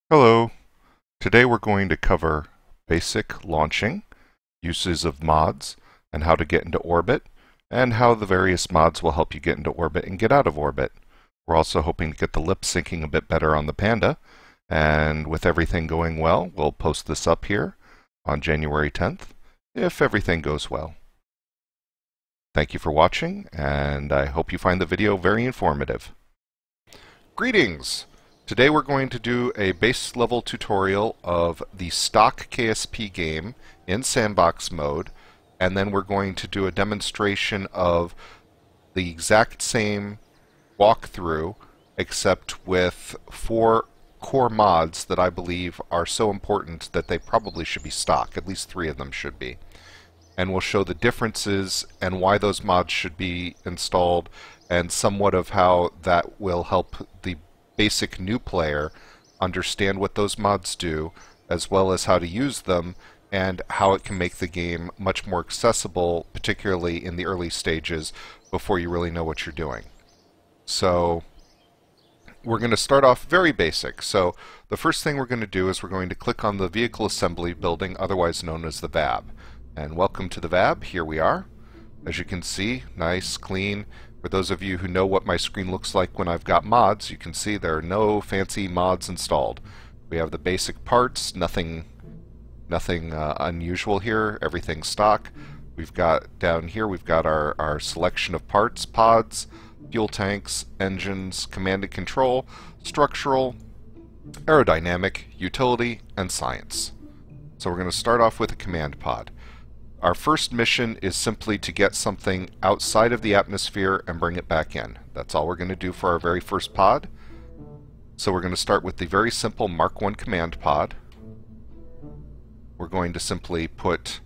Hello. Today we're going to cover basic launching, uses of mods, and how to get into orbit, and how the various mods will help you get into orbit and get out of orbit. We're also hoping to get the lip syncing a bit better on the Panda, and with everything going well, we'll post this up here on January 10th, if everything goes well. Thank you for watching, and I hope you find the video very informative. Greetings! Today we're going to do a base level tutorial of the stock KSP game in sandbox mode, and then we're going to do a demonstration of the exact same walkthrough except with 4 core mods that I believe are so important that they probably should be stock. At least 3 of them should be. And we'll show the differences and why those mods should be installed, and somewhat of how that will help the basic new player understand what those mods do, as well as how to use them and how it can make the game much more accessible, particularly in the early stages before you really know what you're doing. So we're going to start off very basic. So the first thing we're going to do is we're going to click on the vehicle assembly building, otherwise known as the VAB. And welcome to the VAB. Here we are. As you can see, nice, clean. For those of you who know what my screen looks like when I've got mods, you can see there are no fancy mods installed. We have the basic parts, nothing unusual here, everything stock. We've got down here, we've got our selection of parts, pods, fuel tanks, engines, command and control, structural, aerodynamic, utility, and science. So we're going to start off with a command pod. Our first mission is simply to get something outside of the atmosphere and bring it back in. That's all we're going to do for our very first pod. So we're going to start with the very simple Mark 1 command pod. We're going to simply put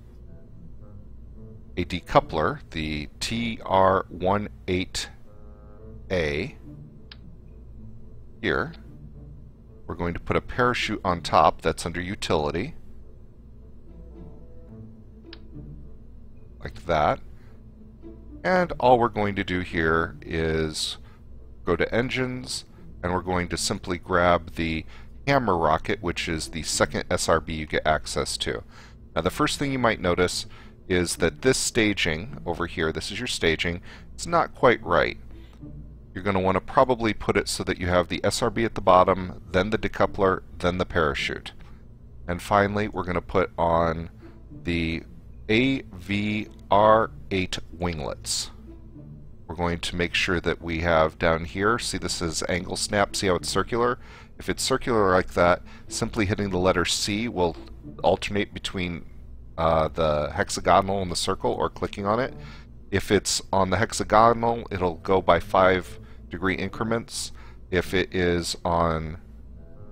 a decoupler, the TR18A, here. We're going to put a parachute on top, that's under utility. Like that. And all we're going to do here is go to engines, and we're going to simply grab the hammer rocket, which is the second SRB you get access to. Now the first thing you might notice is that this staging over here, this is your staging, it's not quite right. You're going to want to probably put it so that you have the SRB at the bottom, then the decoupler, then the parachute. And finally we're going to put on the AVR8 winglets. We're going to make sure that we have down here, see this is angle snap, see how it's circular? If it's circular like that, simply hitting the letter C will alternate between the hexagonal and the circle, or clicking on it. If it's on the hexagonal, it'll go by 5-degree increments. If it is on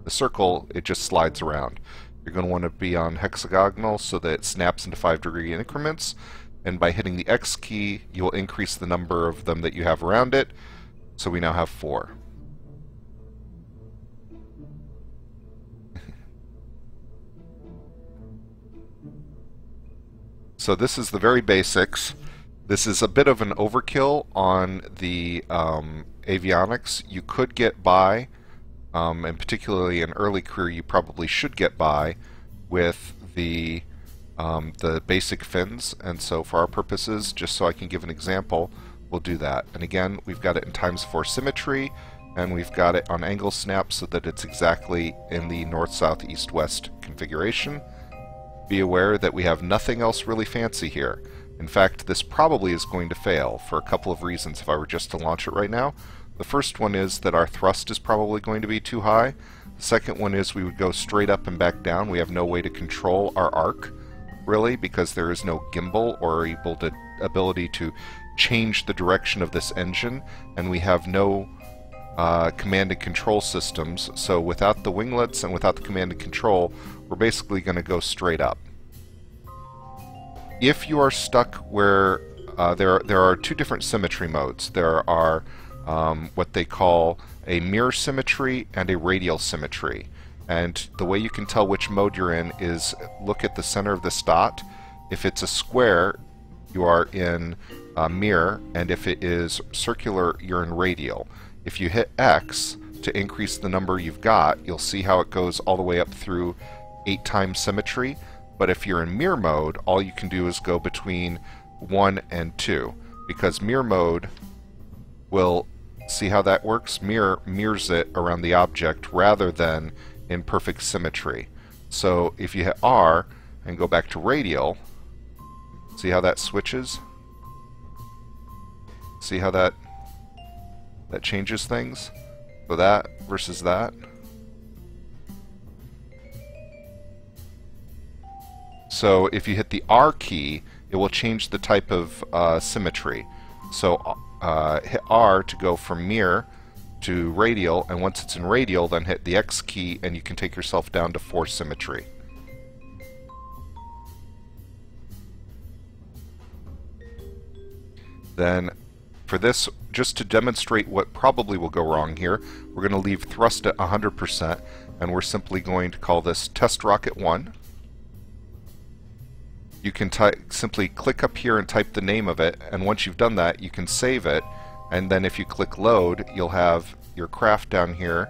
the circle, it just slides around. You're going to want to be on hexagonal so that it snaps into 5-degree increments, and by hitting the X key you'll increase the number of them that you have around it, so we now have 4. So this is the very basics. This is a bit of an overkill on the avionics. You could get by, and particularly in early career you probably should get by with the basic fins, and so for our purposes, just so I can give an example, we'll do that. And again, we've got it in ×4 symmetry, and we've got it on angle snap so that it's exactly in the north, south, east, west configuration. Be aware that we have nothing else really fancy here. In fact, this probably is going to fail for a couple of reasons if I were just to launch it right now. The first one is that our thrust is probably going to be too high. The second one is we would go straight up and back down. We have no way to control our arc, really, because there is no gimbal or ability to change the direction of this engine, and we have no command and control systems. So without the winglets and without the command and control, we're basically going to go straight up. If you are stuck where there are 2 different symmetry modes. There are what they call a mirror symmetry and a radial symmetry. And the way you can tell which mode you're in is look at the center of this dot. If it's a square, you are in mirror, and if it is circular, you're in radial. If you hit X to increase the number you've got, you'll see how it goes all the way up through 8 times symmetry. But if you're in mirror mode, all you can do is go between 1 and 2, because mirror mode will, see how that works? Mirrors it around the object rather than in perfect symmetry. So if you hit R and go back to radial, see how that switches? See how that changes things? So that versus that. So if you hit the R key, it will change the type of symmetry. So hit R to go from mirror to radial, and once it's in radial, then hit the X key and you can take yourself down to 4 symmetry. Then for this, just to demonstrate what probably will go wrong here, we're going to leave thrust at 100%, and we're simply going to call this test rocket 1. You can simply click up here and type the name of it, and once you've done that, you can save it, and then if you click load, you'll have your craft down here,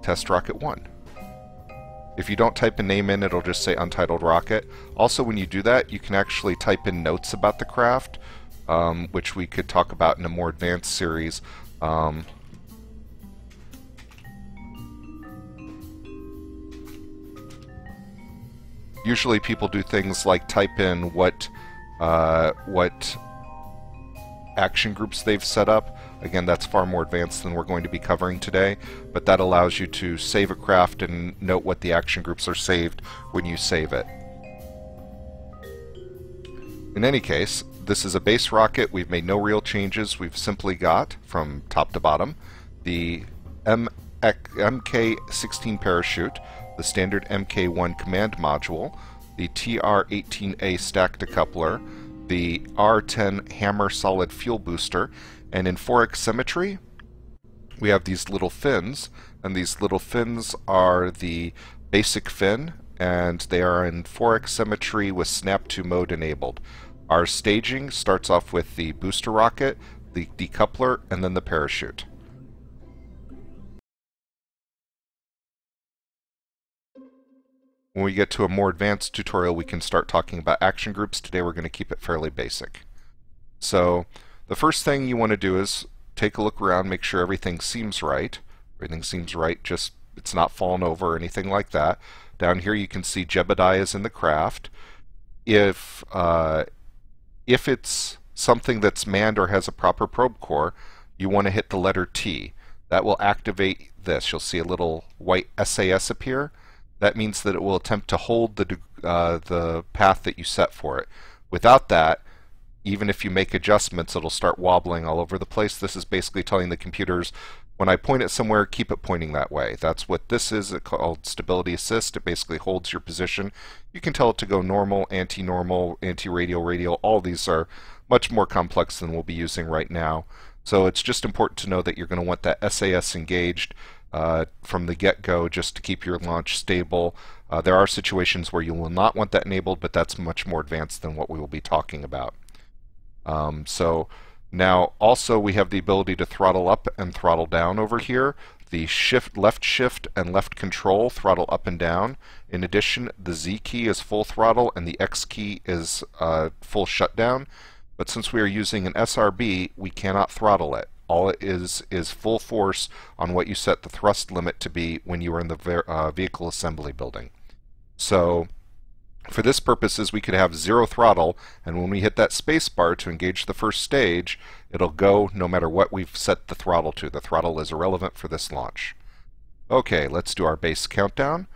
test rocket 1. If you don't type a name in, it'll just say untitled rocket. Also, when you do that, you can actually type in notes about the craft, which we could talk about in a more advanced series. Usually people do things like type in what action groups they've set up. Again, that's far more advanced than we're going to be covering today, but that allows you to save a craft and note what the action groups are saved when you save it. In any case, this is a base rocket. We've made no real changes. We've simply got, from top to bottom, the MK16 parachute, the standard MK1 command module, the TR18A stack decoupler, the R10 hammer solid fuel booster, and in 4x symmetry we have these little fins, and these little fins are the basic fin, and they are in 4x symmetry with snap to mode enabled. Our staging starts off with the booster rocket, the decoupler, and then the parachute. When we get to a more advanced tutorial, we can start talking about action groups. Today we're going to keep it fairly basic. So the first thing you want to do is take a look around, make sure everything seems right. Everything seems right, just it's not fallen over or anything like that. Down here you can see Jebediah is in the craft. If it's something that's manned or has a proper probe core, you want to hit the letter T. That will activate this. You'll see a little white SAS appear. That means that it will attempt to hold the path that you set for it. Without that, even if you make adjustments, it'll start wobbling all over the place. This is basically telling the computers, when I point it somewhere, keep it pointing that way. That's what this is. It's called stability assist. It basically holds your position. You can tell it to go normal, anti-normal, anti-radial, radial. All these are much more complex than we'll be using right now. So it's just important to know that you're going to want that SAS engaged from the get-go, just to keep your launch stable. There are situations where you will not want that enabled, but that's much more advanced than what we will be talking about. So now also we have the ability to throttle up and throttle down over here. The left shift and left control throttle up and down. In addition, the Z key is full throttle and the X key is full shutdown. But since we are using an SRB, we cannot throttle it. All it is full force on what you set the thrust limit to be when you are in the vehicle assembly building. So for this purposes, we could have 0 throttle, and when we hit that space bar to engage the first stage, it'll go no matter what we've set the throttle to. The throttle is irrelevant for this launch. Okay, let's do our base countdown.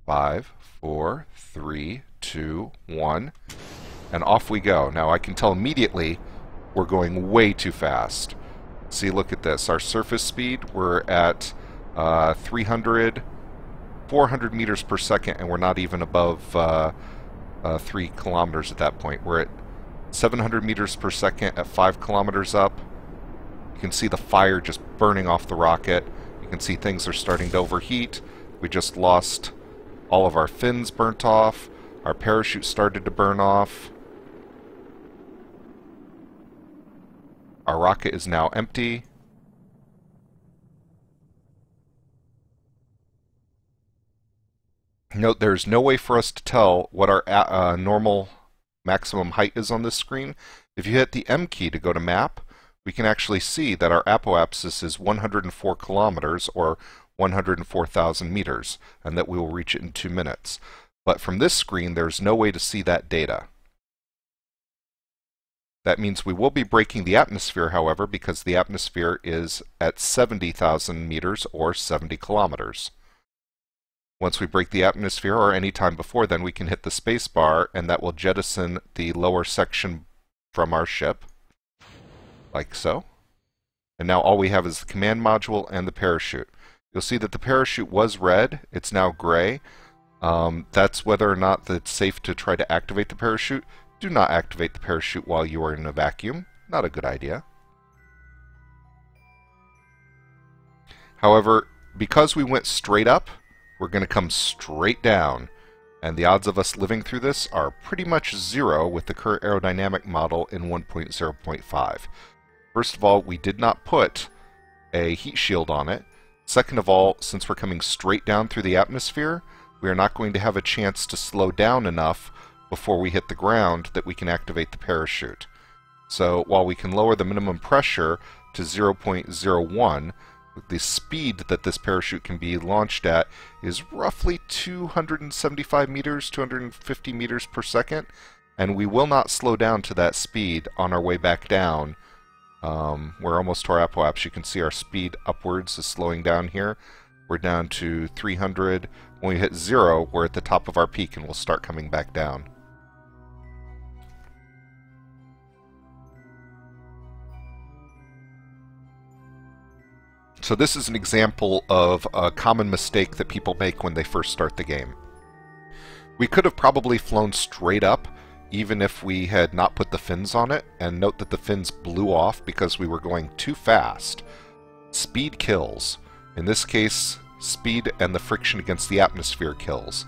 5, 4, 3, 2, 1, and off we go. Now I can tell immediately we're going way too fast. See, look at this. Our surface speed, we're at 400 meters per second, and we're not even above 3 kilometers at that point. We're at 700 meters per second at 5 kilometers up. You can see the fire just burning off the rocket. You can see things are starting to overheat. We just lost all of our fins burnt off. Our parachute started to burn off. Our rocket is now empty. Note there's no way for us to tell what our normal maximum height is on this screen. If you hit the M key to go to map, we can actually see that our apoapsis is 104 kilometers, or 104,000 meters, and that we will reach it in 2 minutes. But from this screen, there's no way to see that data. That means we will be breaking the atmosphere, however, because the atmosphere is at 70,000 meters, or 70 kilometers. Once we break the atmosphere, or any time before then, we can hit the space bar, and that will jettison the lower section from our ship, like so. And now all we have is the command module and the parachute. You'll see that the parachute was red, it's now gray. That's whether or not it's safe to try to activate the parachute. Do not activate the parachute while you are in a vacuum. Not a good idea. However, because we went straight up, we're going to come straight down, and the odds of us living through this are pretty much 0 with the current aerodynamic model in 1.0.5. First of all, we did not put a heat shield on it. Second of all, since we're coming straight down through the atmosphere, we are not going to have a chance to slow down enough before we hit the ground that we can activate the parachute. So while we can lower the minimum pressure to 0.01, the speed that this parachute can be launched at is roughly 275 meters, 250 meters per second, and we will not slow down to that speed on our way back down. We're almost to our apoapse. You can see our speed upwards is slowing down here. We're down to 300. When we hit 0, we're at the top of our peak and we'll start coming back down. So this is an example of a common mistake that people make when they first start the game. We could have probably flown straight up even if we had not put the fins on it, and note that the fins blew off because we were going too fast. Speed kills. In this case, speed and the friction against the atmosphere kills.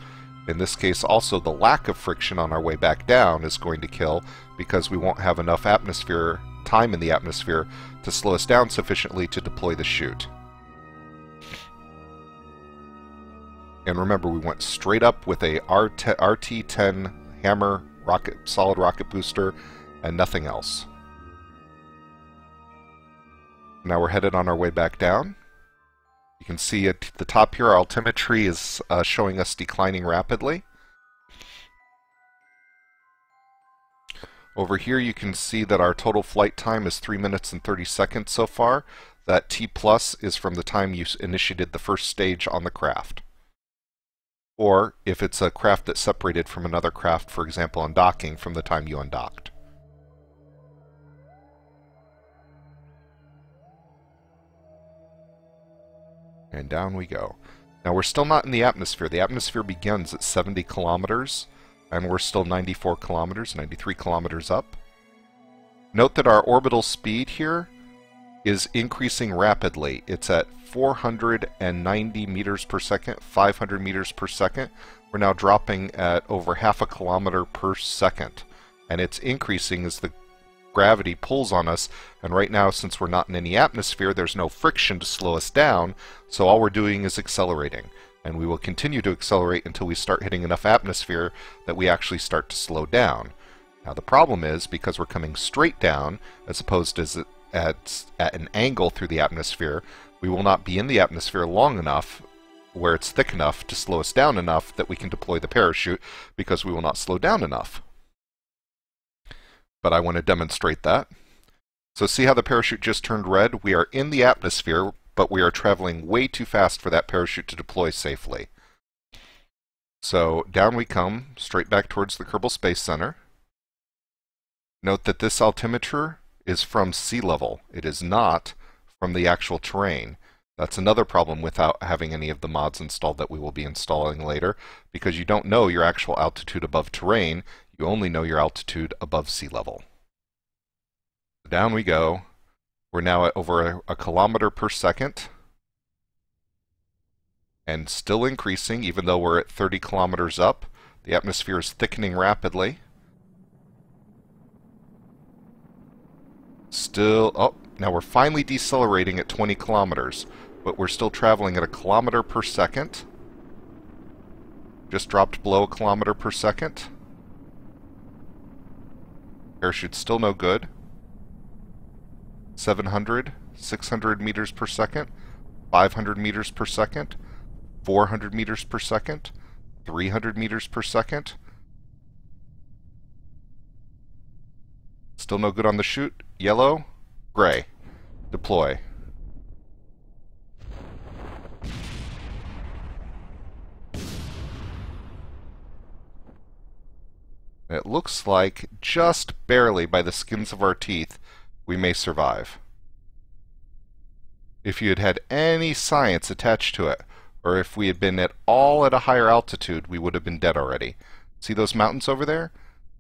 In this case also, the lack of friction on our way back down is going to kill because we won't have enough atmosphere time in the atmosphere to slow us down sufficiently to deploy the chute. And remember, we went straight up with a RT-10 Hammer solid rocket booster and nothing else. Now we're headed on our way back down. You can see at the top here our altimetry is showing us declining rapidly. Over here you can see that our total flight time is 3 minutes and 30 seconds so far. That T plus is from the time you initiated the first stage on the craft. Or if it's a craft that's separated from another craft, for example on docking, from the time you undocked. And down we go. Now we're still not in the atmosphere. The atmosphere begins at 70 kilometers, and we're still 94 kilometers, 93 kilometers up. Note that our orbital speed here is increasing rapidly. It's at 490 meters per second, 500 meters per second. We're now dropping at over half a kilometer per second, and it's increasing as the gravity pulls on us. And right now, since we're not in any atmosphere, there's no friction to slow us down, so all we're doing is accelerating. And we will continue to accelerate until we start hitting enough atmosphere that we actually start to slow down. Now the problem is, because we're coming straight down as opposed to at an angle through the atmosphere, we will not be in the atmosphere long enough where it's thick enough to slow us down enough that we can deploy the parachute, because we will not slow down enough. But I want to demonstrate that. So see how the parachute just turned red? We are in the atmosphere, but we are traveling way too fast for that parachute to deploy safely. So down we come, straight back towards the Kerbal Space Center. Note that this altimeter is from sea level. It is not from the actual terrain. That's another problem without having any of the mods installed that we will be installing later, because you don't know your actual altitude above terrain, you only know your altitude above sea level. Down we go. We're now at over a kilometer per second, and still increasing even though we're at 30 kilometers up. The atmosphere is thickening rapidly. Still, oh, now we're finally decelerating at 20 kilometers, but we're still traveling at a kilometer per second. Just dropped below a kilometer per second. Parachute's still no good. 700, 600 meters per second, 500 meters per second, 400 meters per second, 300 meters per second. Still no good on the chute. Yellow, gray. Deploy. It looks like, just barely by the skins of our teeth, we may survive. If you had had any science attached to it, or if we had been at all at a higher altitude, we would have been dead already. See those mountains over there?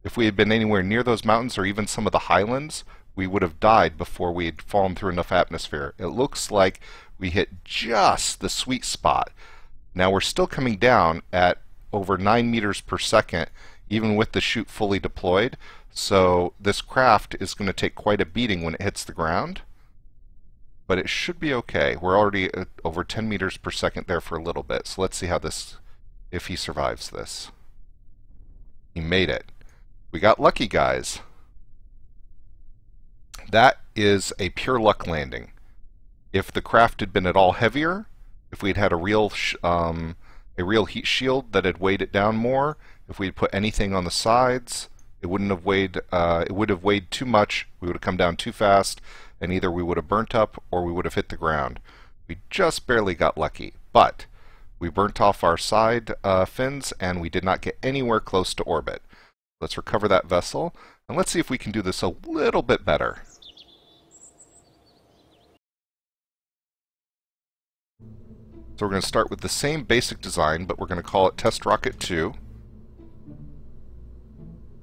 If we had been anywhere near those mountains, or even some of the highlands, we would have died before we had fallen through enough atmosphere. It looks like we hit just the sweet spot. Now we're still coming down at over 9 meters per second, even with the chute fully deployed, so this craft is going to take quite a beating when it hits the ground, but it should be okay. We're already at over 10 meters per second there for a little bit, so let's see how this, if he survives this. He made it. We got lucky, guys. That is a pure luck landing. If the craft had been at all heavier, if we'd had a real heat shield that had weighed it down more, if we'd put anything on the sides, it wouldn't have weighed. It would have weighed too much. We would have come down too fast, and either we would have burnt up or we would have hit the ground. We just barely got lucky, but we burnt off our side fins, and we did not get anywhere close to orbit. Let's recover that vessel, and let's see if we can do this a little bit better. So we're going to start with the same basic design, but we're going to call it Test Rocket 2.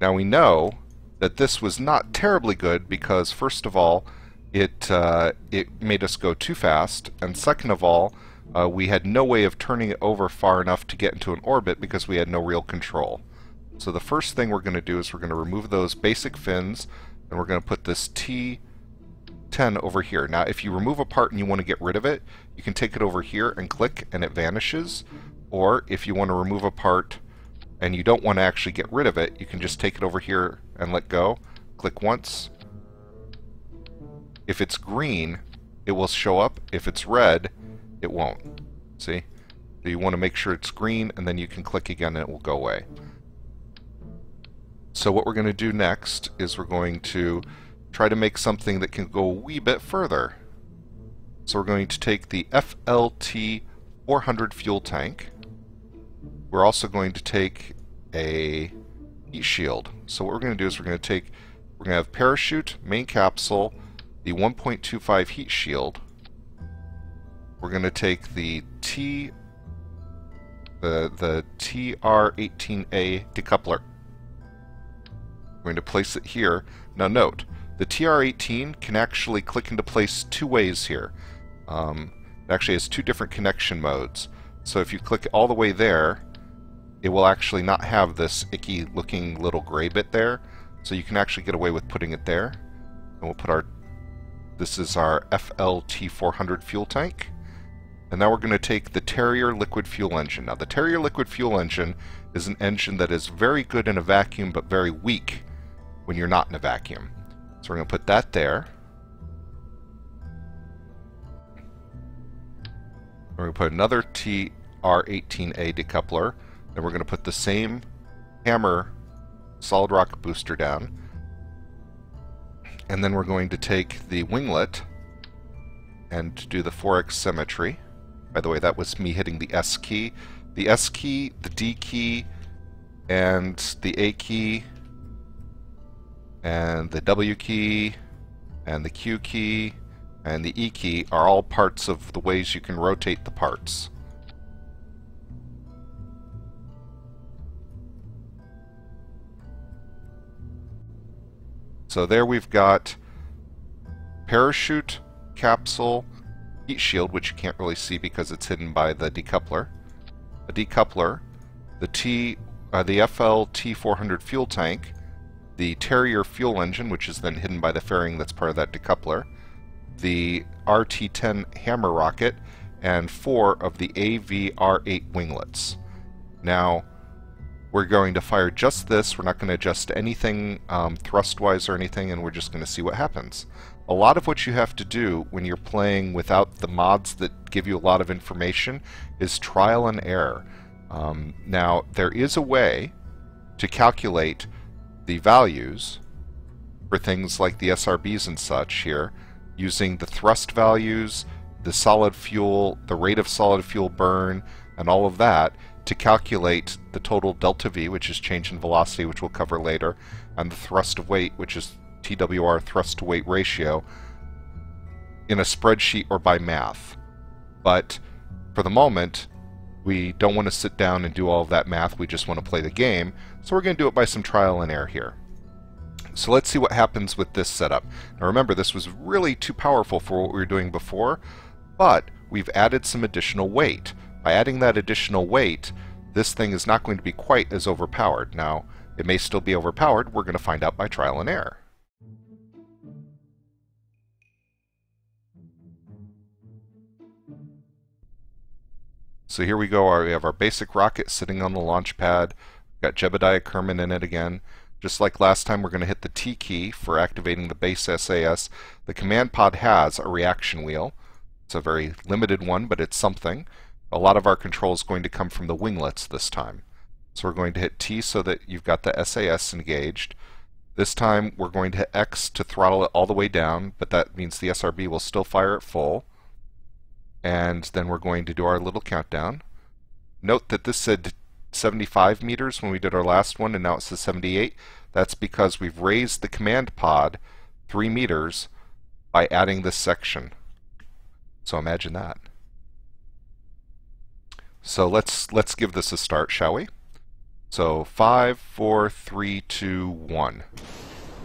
Now we know that this was not terribly good because, first of all, it made us go too fast, and second of all, we had no way of turning it over far enough to get into an orbit because we had no real control. So the first thing we're going to do is we're going to remove those basic fins, and we're going to put this T10 over here. Now if you remove a part and you want to get rid of it, you can take it over here and click and it vanishes, or if you want to remove a part and you don't want to actually get rid of it, you can just take it over here and let go. Click once. If it's green, it will show up. If it's red, it won't. See? So you want to make sure it's green, and then you can click again and it will go away. So what we're going to do next is we're going to try to make something that can go a wee bit further. So we're going to take the FLT 400 fuel tank. We're also going to take a heat shield. So what we're going to do is we're going to have parachute, main capsule, the 1.25 heat shield. We're going to take the TR18A decoupler. We're going to place it here. Now note, the TR18 can actually click into place two ways here. It actually has two different connection modes. So if you click all the way there, it will actually not have this icky looking little gray bit there. So you can actually get away with putting it there. And we'll put this is our FLT 400 fuel tank. And now we're going to take the Terrier liquid fuel engine. Now the Terrier liquid fuel engine is an engine that is very good in a vacuum but very weak when you're not in a vacuum. So we're going to put that there. We're going to put another TR18A decoupler. Then we're going to put the same hammer solid rocket booster down. And then we're going to take the winglet and do the 4x symmetry. By the way, that was me hitting the S key. The S key, the D key, and the A key, and the W key, and the Q key, and the E key are all parts of the ways you can rotate the parts. So there we've got parachute, capsule, heat shield, which you can't really see because it's hidden by the decoupler, a decoupler, the FLT 400 fuel tank, the Terrier fuel engine, which is then hidden by the fairing that's part of that decoupler, the RT-10 hammer rocket, and 4 of the AV-R8 winglets. Now, We're going to fire just this. We're not going to adjust anything thrust-wise or anything, and we're just going to see what happens. A lot of what you have to do when you're playing without the mods that give you a lot of information is trial and error. Now, there is a way to calculate the values for things like the SRBs and such here, using the thrust values, the solid fuel, the rate of solid fuel burn, and all of that to calculate the total delta V, which is change in velocity, which we'll cover later, and the thrust of weight, which is TWR, thrust to weight ratio, in a spreadsheet or by math. But for the moment, we don't want to sit down and do all of that math, we just want to play the game, so we're going to do it by some trial and error here. So let's see what happens with this setup. Now remember, this was really too powerful for what we were doing before, but we've added some additional weight. By adding that additional weight, this thing is not going to be quite as overpowered. Now, it may still be overpowered. We're going to find out by trial and error. So here we go. We have our basic rocket sitting on the launch pad. We've got Jebediah Kerman in it again. Just like last time, we're going to hit the T key for activating the base SAS. The command pod has a reaction wheel. It's a very limited one, but it's something. A lot of our control is going to come from the winglets this time. So we're going to hit T so that you've got the SAS engaged. This time we're going to hit X to throttle it all the way down, but that means the SRB will still fire at full. And then we're going to do our little countdown. Note that this said 75 meters when we did our last one, and now it says 78. That's because we've raised the command pod 3 meters by adding this section. So imagine that. So let's give this a start, shall we? So 5, 4, 3, 2, 1.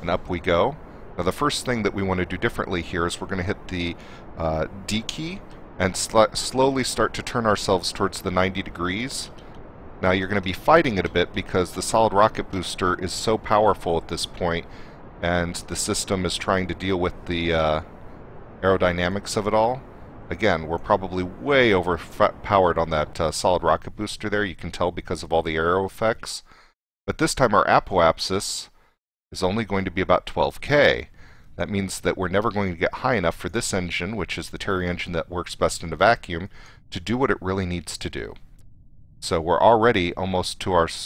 And up we go. Now the first thing that we want to do differently here is we're going to hit the D key and slowly start to turn ourselves towards the 90 degrees. Now you're going to be fighting it a bit because the solid rocket booster is so powerful at this point, and the system is trying to deal with the aerodynamics of it all. Again, we're probably way overpowered on that solid rocket booster there. You can tell because of all the aero effects. But this time our apoapsis is only going to be about 12K. That means that we're never going to get high enough for this engine, which is the Terry engine that works best in a vacuum, to do what it really needs to do. So we're already almost to our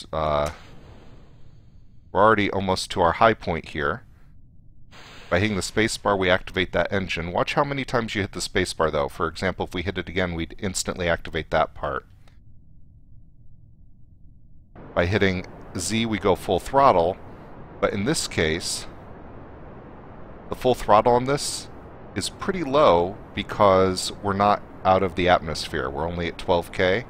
high point here. By hitting the spacebar, we activate that engine. Watch how many times you hit the spacebar, though. For example, if we hit it again, we'd instantly activate that part. By hitting Z, we go full throttle, but in this case, the full throttle on this is pretty low because we're not out of the atmosphere. We're only at 12K.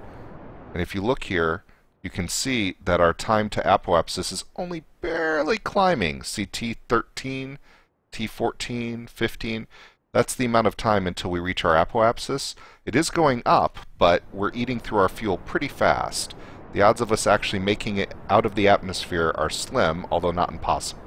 And if you look here, you can see that our time to apoapsis is only barely climbing. See T13, T14, 15. That's the amount of time until we reach our apoapsis. It is going up, but we're eating through our fuel pretty fast. The odds of us actually making it out of the atmosphere are slim, although not impossible.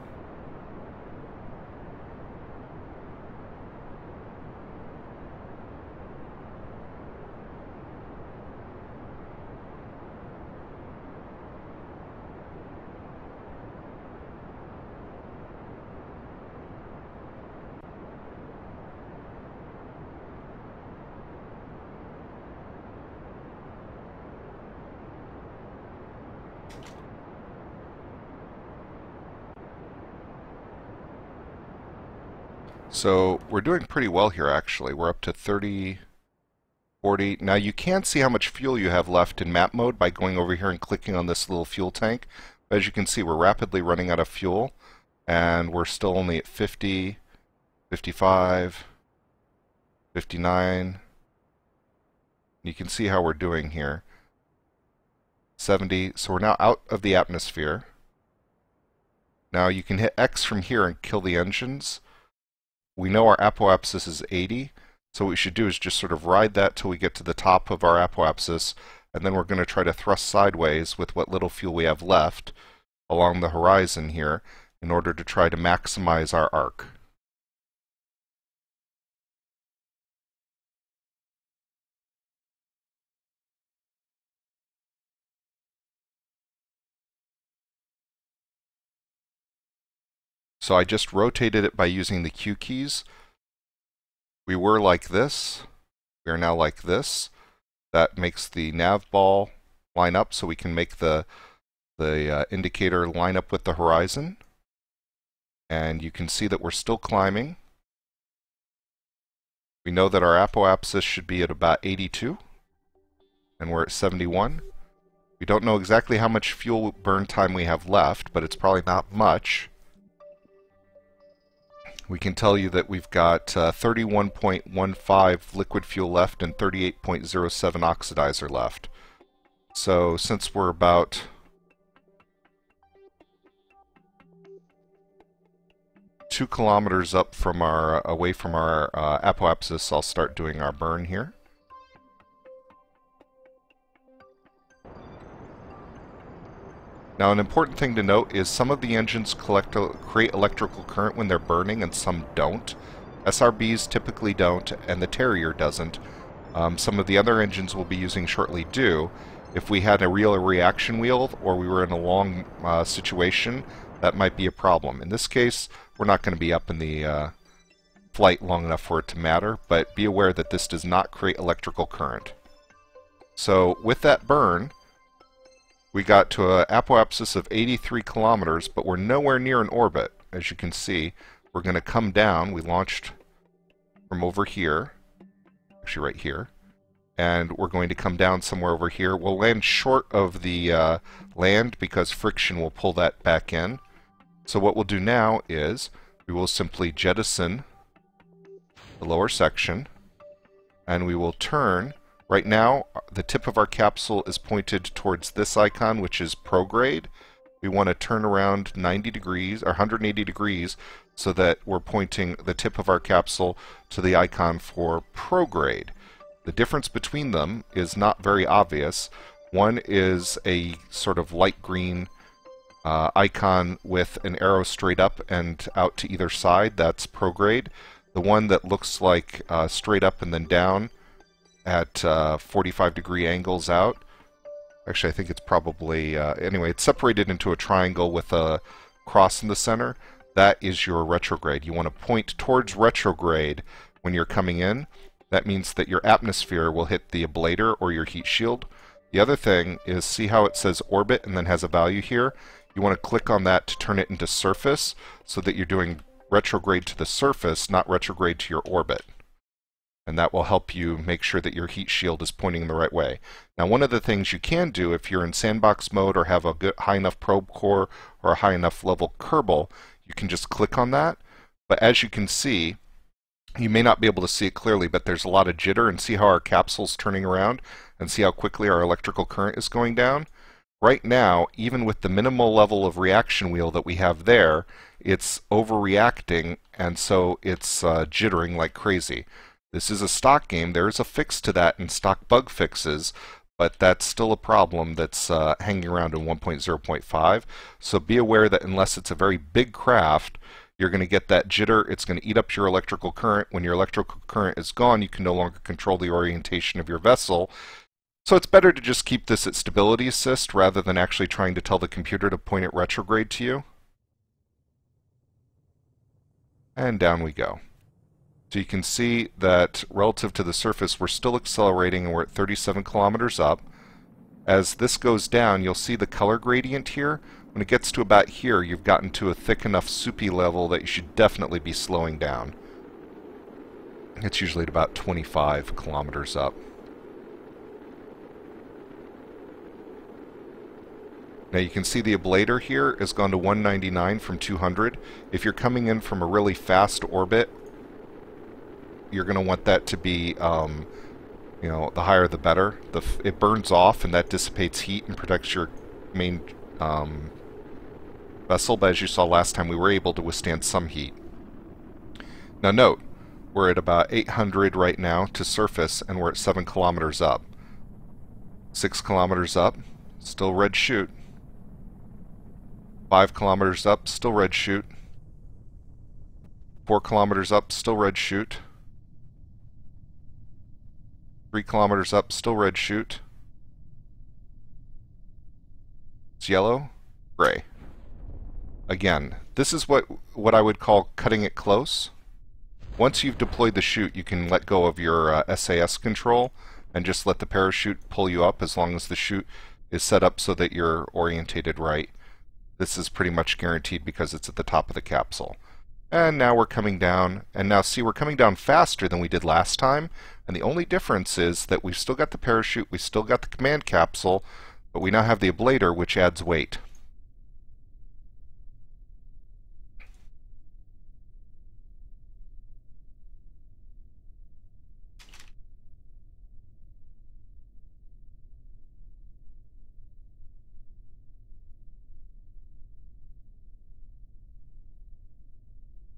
So we're doing pretty well here, actually. We're up to 30, 40. Now you can see how much fuel you have left in map mode by going over here and clicking on this little fuel tank. As you can see, we're rapidly running out of fuel, and we're still only at 50, 55, 59. You can see how we're doing here. 70. So we're now out of the atmosphere. Now you can hit X from here and kill the engines. We know our apoapsis is 80, so what we should do is just sort of ride that till we get to the top of our apoapsis, and then we're going to try to thrust sideways with what little fuel we have left along the horizon here in order to try to maximize our arc. So I just rotated it by using the Q keys. We were like this. We are now like this. That makes the nav ball line up so we can make the indicator line up with the horizon. And you can see that we're still climbing. We know that our apoapsis should be at about 82, and we're at 71. We don't know exactly how much fuel burn time we have left, but it's probably not much. We can tell you that we've got 31.15 liquid fuel left and 38.07 oxidizer left. So since we're about two kilometers up from away from our apoapsis, I'll start doing our burn here. Now, an important thing to note is some of the engines create electrical current when they're burning and some don't. SRBs typically don't, and the Terrier doesn't. Some of the other engines we'll be using shortly do. If we had a real reaction wheel or we were in a long situation, that might be a problem. In this case, we're not going to be up in the flight long enough for it to matter, but be aware that this does not create electrical current. So with that burn, we got to an apoapsis of 83 kilometers, but we're nowhere near an orbit. As you can see, we're going to come down. We launched from over here, actually right here, and we're going to come down somewhere over here. We'll land short of the land because friction will pull that back in. So what we'll do now is we will simply jettison the lower section, and we will turn. Right now, the tip of our capsule is pointed towards this icon, which is prograde. We want to turn around 90 degrees, or 180 degrees, so that we're pointing the tip of our capsule to the icon for prograde. The difference between them is not very obvious. One is a sort of light green icon with an arrow straight up and out to either side. That's prograde. The one that looks like straight up and then down at 45 degree angles out. Actually, I think it's probably, anyway, it's separated into a triangle with a cross in the center. That is your retrograde. You want to point towards retrograde when you're coming in. That means that your atmosphere will hit the ablator or your heat shield. The other thing is, see how it says orbit and then has a value here? You want to click on that to turn it into surface so that you're doing retrograde to the surface, not retrograde to your orbit. And that will help you make sure that your heat shield is pointing in the right way. Now, one of the things you can do if you're in sandbox mode or have a good, high enough probe core or a high enough level Kerbal, you can just click on that. But as you can see, you may not be able to see it clearly, but there's a lot of jitter, and see how our capsule's turning around and see how quickly our electrical current is going down. Right now, even with the minimal level of reaction wheel that we have there, it's overreacting, and so it's jittering like crazy. This is a stock game. There is a fix to that in stock bug fixes, but that's still a problem that's hanging around in 1.0.5. So be aware that unless it's a very big craft, you're going to get that jitter. It's going to eat up your electrical current. When your electrical current is gone, you can no longer control the orientation of your vessel. So it's better to just keep this at stability assist rather than actually trying to tell the computer to point it retrograde to you. And down we go. So you can see that relative to the surface, we're still accelerating and we're at 37 kilometers up. As this goes down, you'll see the color gradient here. When it gets to about here, you've gotten to a thick enough soupy level that you should definitely be slowing down. It's usually at about 25 kilometers up. Now you can see the ablator here has gone to 199 from 200. If you're coming in from a really fast orbit, you're going to want that to be, you know, the higher the better. It burns off and that dissipates heat and protects your main vessel, but as you saw last time, we were able to withstand some heat. Now note, we're at about 800 right now to surface, and we're at 7 kilometers up. 6 kilometers up, still red chute. 5 kilometers up, still red chute. 4 kilometers up, still red chute. 3 kilometers up, still red chute. It's yellow, gray. Again, this is what I would call cutting it close. Once you've deployed the chute, you can let go of your SAS control and just let the parachute pull you up as long as the chute is set up so that you're orientated right. This is pretty much guaranteed because it's at the top of the capsule. And now we're coming down, and now see, we're coming down faster than we did last time, and the only difference is that we've still got the parachute, we've still got the command capsule, but we now have the ablator, which adds weight.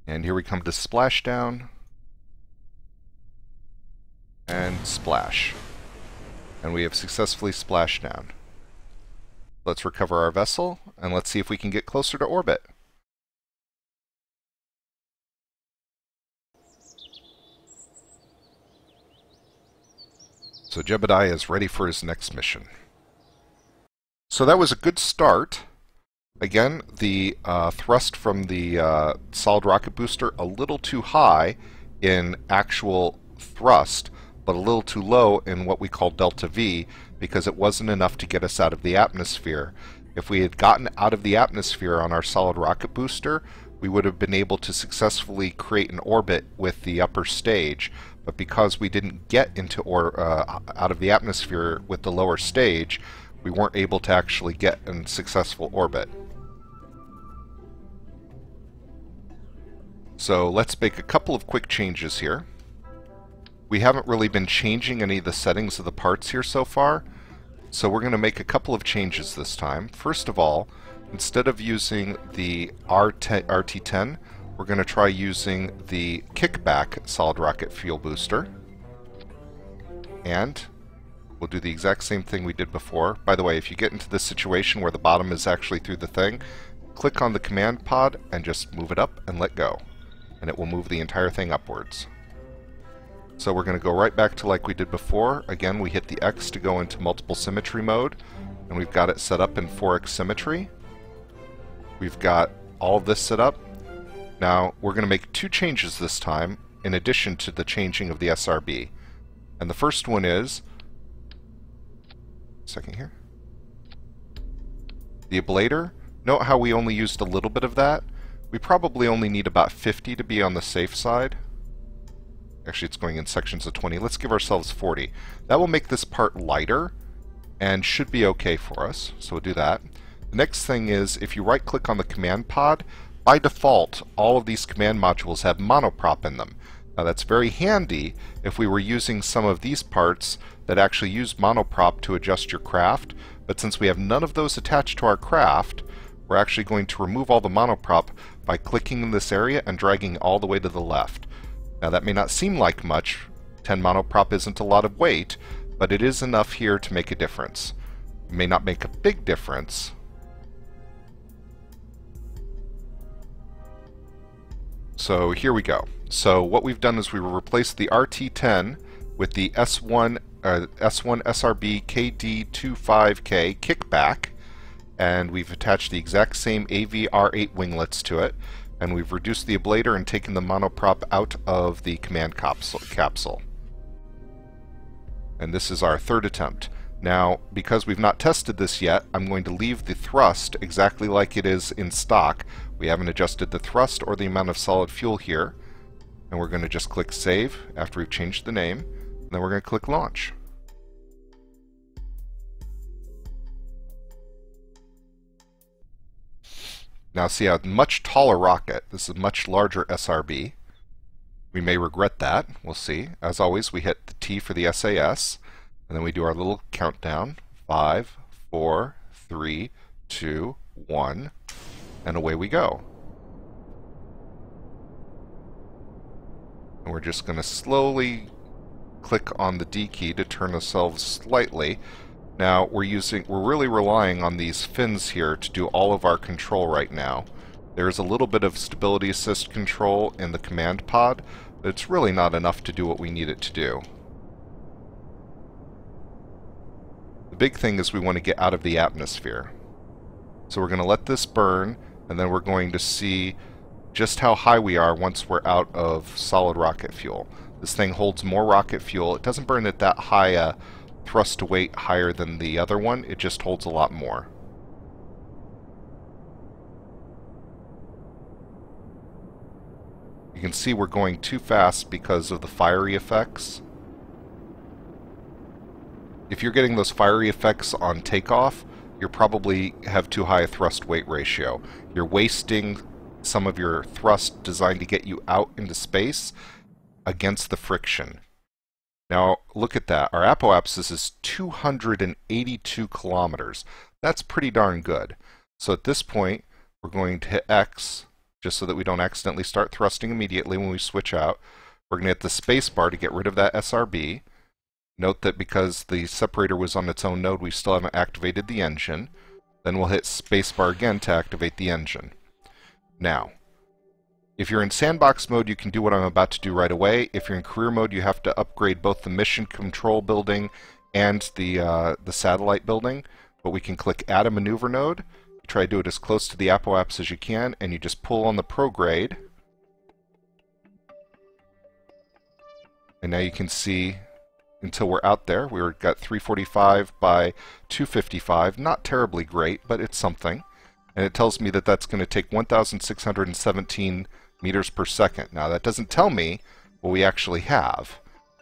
And here we come to splashdown, and splash. And we have successfully splashed down. Let's recover our vessel, and let's see if we can get closer to orbit. So Jebediah is ready for his next mission. So that was a good start. Again, the thrust from the solid rocket booster a little too high in actual thrust, but a little too low in what we call delta V, because it wasn't enough to get us out of the atmosphere. If we had gotten out of the atmosphere on our solid rocket booster, we would have been able to successfully create an orbit with the upper stage, but because we didn't get into out of the atmosphere with the lower stage, we weren't able to actually get in successful orbit. So let's make a couple of quick changes here. We haven't really been changing any of the settings of the parts here so far, so we're going to make a couple of changes this time. First of all, instead of using the RT-10, we're going to try using the kickback solid rocket fuel booster. And we'll do the exact same thing we did before. By the way, if you get into this situation where the bottom is actually through the thing, click on the command pod and just move it up and let go, and it will move the entire thing upwards. So we're going to go right back to like we did before. Again, we hit the X to go into multiple symmetry mode, and we've got it set up in 4X symmetry. We've got all of this set up. Now we're going to make two changes this time in addition to the changing of the SRB. And the first one is, second here, the ablator. Note how we only used a little bit of that. We probably only need about 50 to be on the safe side. Actually, it's going in sections of 20. Let's give ourselves 40. That will make this part lighter and should be okay for us. So we'll do that. The next thing is, if you right-click on the command pod, by default, all of these command modules have monoprop in them. Now that's very handy if we were using some of these parts that actually use monoprop to adjust your craft, but since we have none of those attached to our craft, we're actually going to remove all the monoprop by clicking in this area and dragging all the way to the left. Now that may not seem like much, 10 monoprop isn't a lot of weight, but it is enough here to make a difference. It may not make a big difference. So here we go. So what we've done is we replaced the RT-10 with the S1 SRB KD-25K kickback, and we've attached the exact same AV-R8 winglets to it, and we've reduced the ablator and taken the monoprop out of the command capsule. And this is our third attempt. Now, because we've not tested this yet, I'm going to leave the thrust exactly like it is in stock. We haven't adjusted the thrust or the amount of solid fuel here. And we're going to just click Save after we've changed the name. And then we're going to click Launch. Now see a much taller rocket. This is a much larger SRB. We may regret that. We'll see. As always, we hit the T for the SAS. And then we do our little countdown. 5, 4, 3, 2, 1. And away we go. And we're just going to slowly click on the D key to turn ourselves slightly. Now we're really relying on these fins here to do all of our control right now. There's a little bit of stability assist control in the command pod, but it's really not enough to do what we need it to do. The big thing is we want to get out of the atmosphere. So we're going to let this burn, and then we're going to see just how high we are once we're out of solid rocket fuel. This thing holds more rocket fuel. It doesn't burn at that high thrust to weight higher than the other one. It just holds a lot more. You can see we're going too fast because of the fiery effects. If you're getting those fiery effects on takeoff, you probably have too high a thrust-weight ratio. You're wasting some of your thrust designed to get you out into space against the friction. Now, look at that. Our apoapsis is 282 kilometers. That's pretty darn good. So at this point, we're going to hit X, just so that we don't accidentally start thrusting immediately when we switch out. We're going to hit the space bar to get rid of that SRB. Note that because the separator was on its own node, we still haven't activated the engine. Then we'll hit spacebar again to activate the engine. Now, if you're in sandbox mode, you can do what I'm about to do right away. If you're in career mode, you have to upgrade both the mission control building and the satellite building. But we can click Add a Maneuver Node. You try to do it as close to the apoapsis as you can, and you just pull on the prograde. And now you can see, until we're out there, we've got 345 by 255. Not terribly great, but it's something. And it tells me that that's going to take 1,617 meters per second. Now, that doesn't tell me what we actually have.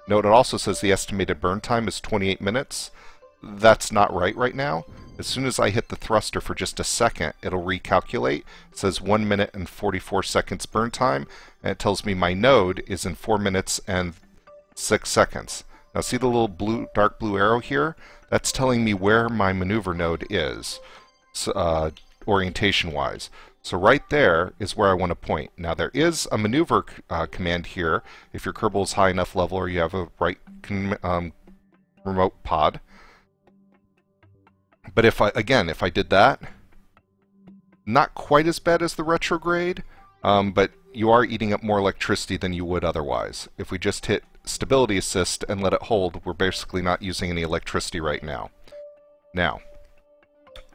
Note, it also says the estimated burn time is 28 minutes. That's not right now. As soon as I hit the thruster for just a second, it'll recalculate. It says 1 minute and 44 seconds burn time, and it tells me my node is in 4 minutes and 6 seconds. Now see the little dark blue arrow here? That's telling me where my maneuver node is, orientation-wise. So right there is where I want to point. Now there is a maneuver command here if your Kerbal is high enough level or you have a right remote pod. But if I did that, not quite as bad as the retrograde, but you are eating up more electricity than you would otherwise. If we just hit stability assist and let it hold, we're basically not using any electricity right now. Now,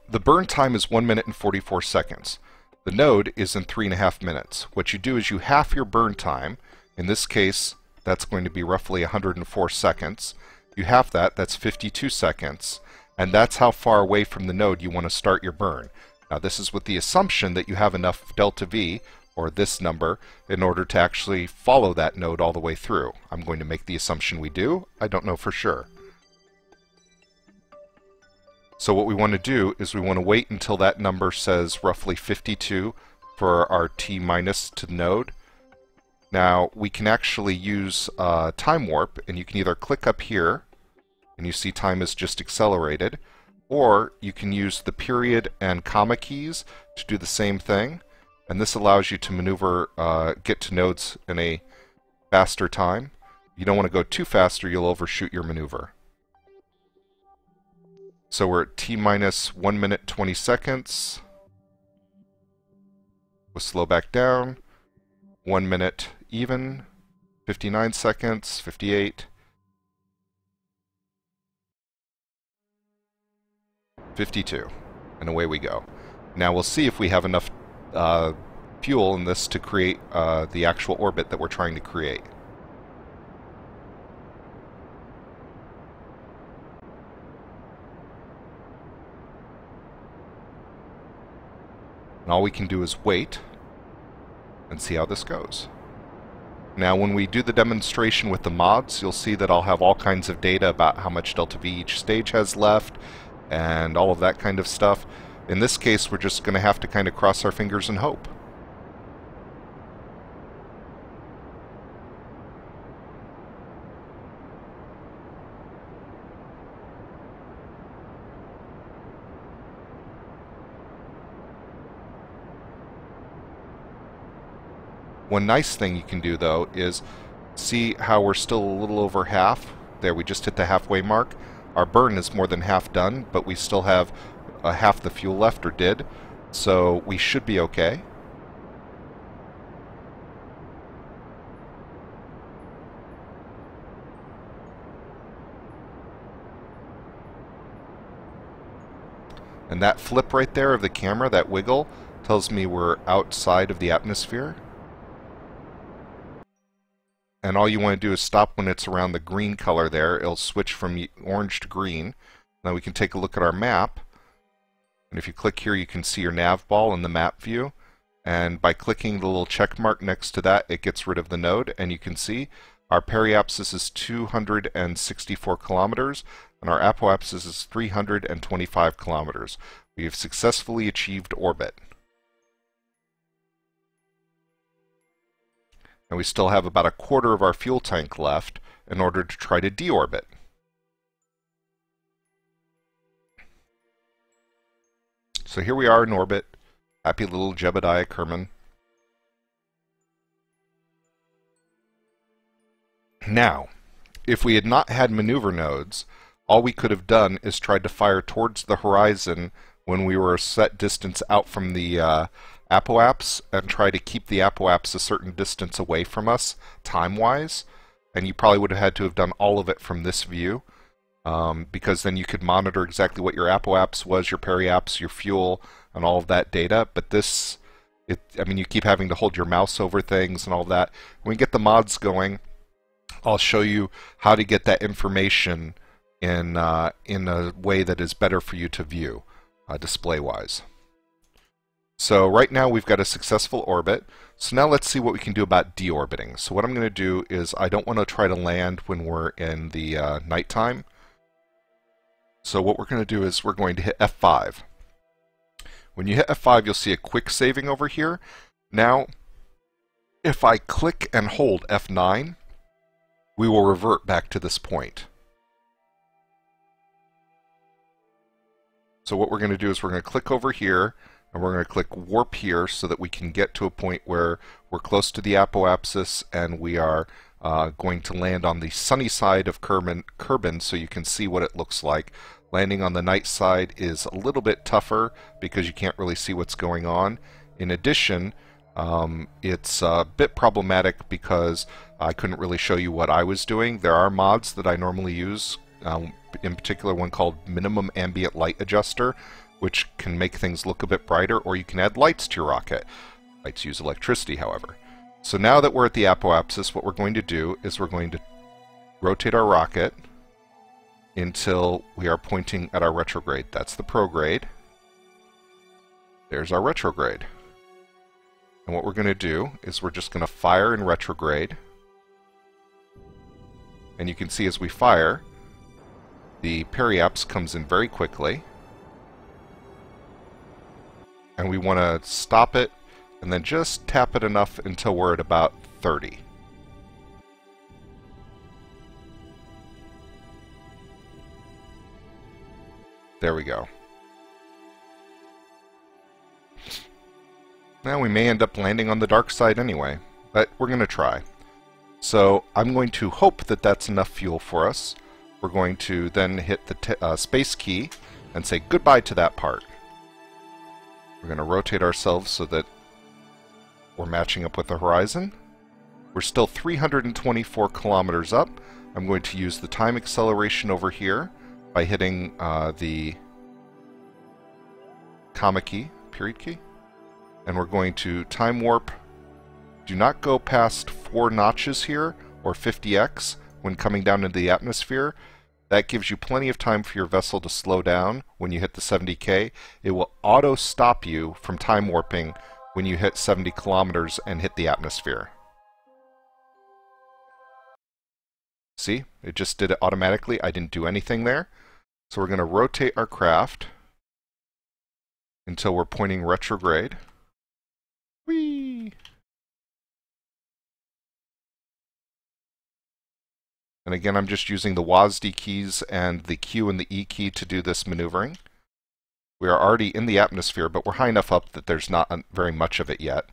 the burn time is 1 minute and 44 seconds. The node is in 3.5 minutes. What you do is you half your burn time. In this case, that's going to be roughly 104 seconds. You half that, that's 52 seconds. And that's how far away from the node you want to start your burn. Now this is with the assumption that you have enough delta V, or this number, in order to actually follow that node all the way through. I'm going to make the assumption we do. I don't know for sure. So what we want to do is we want to wait until that number says roughly 52 for our T minus to the node. Now we can actually use time warp, and you can either click up here and you see time is just accelerated, or you can use the period and comma keys to do the same thing, and this allows you to maneuver, get to nodes in a faster time. You don't want to go too fast or you'll overshoot your maneuver. So we're at T minus 1 minute 20 seconds. We'll slow back down. 1 minute even. 59 seconds, 58. 52, and away we go. Now we'll see if we have enough fuel in this to create the actual orbit that we're trying to create. And all we can do is wait and see how this goes. Now when we do the demonstration with the mods, you'll see that I'll have all kinds of data about how much delta V each stage has left, and all of that kind of stuff. In this case, we're just going to have to kind of cross our fingers and hope. One nice thing you can do, though, is see how we're still a little over half. There, we just hit the halfway mark. Our burn is more than half done, but we still have half the fuel left, or did, so we should be okay. And that flip right there of the camera, that wiggle, Tells me we're outside of the atmosphere. And all you want to do is stop when it's around the green color there. It'll switch from orange to green. Now we can take a look at our map. And if you click here, you can see your nav ball in the map view. And by clicking the little check mark next to that, it gets rid of the node. And you can see our periapsis is 264 kilometers, and our apoapsis is 325 kilometers. We have successfully achieved orbit. And we still have about a quarter of our fuel tank left in order to try to deorbit. So here we are in orbit. Happy little Jebediah Kerman. Now, if we had not had maneuver nodes, all we could have done is tried to fire towards the horizon when we were a set distance out from the apoaps and try to keep the apoaps a certain distance away from us, time-wise. And you probably would have had to have done all of it from this view, because then you could monitor exactly what your apoaps was, your periaps, your fuel, and all of that data. But this, I mean, you keep having to hold your mouse over things and all that. When we get the mods going, I'll show you how to get that information in a way that is better for you to view, display-wise. So right now we've got a successful orbit. So now let's see what we can do about deorbiting. So what I'm going to do is I don't want to try to land when we're in the nighttime. So what we're going to do is we're going to hit F5. When you hit F5, you'll see a quick saving over here. Now, if I click and hold F9, we will revert back to this point. So what we're going to do is we're going to click over here, and we're going to click warp here so that we can get to a point where we're close to the apoapsis and we are going to land on the sunny side of Kerbin so you can see what it looks like. Landing on the night side is a little bit tougher because you can't really see what's going on. In addition, it's a bit problematic because I couldn't really show you what I was doing. There are mods that I normally use, in particular one called Minimum Ambient Light Adjuster, which can make things look a bit brighter, or you can add lights to your rocket. Lights use electricity, however. So now that we're at the apoapsis, what we're going to do is we're going to rotate our rocket until we are pointing at our retrograde. That's the prograde. There's our retrograde. And what we're going to do is we're just going to fire in retrograde. And you can see as we fire, the periaps comes in very quickly. And we want to stop it and then just tap it enough until we're at about 30. There we go. Now we may end up landing on the dark side anyway, but we're going to try. So I'm going to hope that that's enough fuel for us. We're going to then hit the space key and say goodbye to that part. We're going to rotate ourselves so that we're matching up with the horizon. We're still 324 kilometers up. I'm going to use the time acceleration over here by hitting the comma key, period key. And we're going to time warp. Do not go past 4 notches here, or 50x, when coming down into the atmosphere. That gives you plenty of time for your vessel to slow down when you hit the 70K. It will auto-stop you from time warping when you hit 70 kilometers and hit the atmosphere. See? It just did it automatically. I didn't do anything there. So we're going to rotate our craft until we're pointing retrograde. Whee! And again, I'm just using the WASD keys and the Q and the E key to do this maneuvering. We are already in the atmosphere, but we're high enough up that there's not very much of it yet.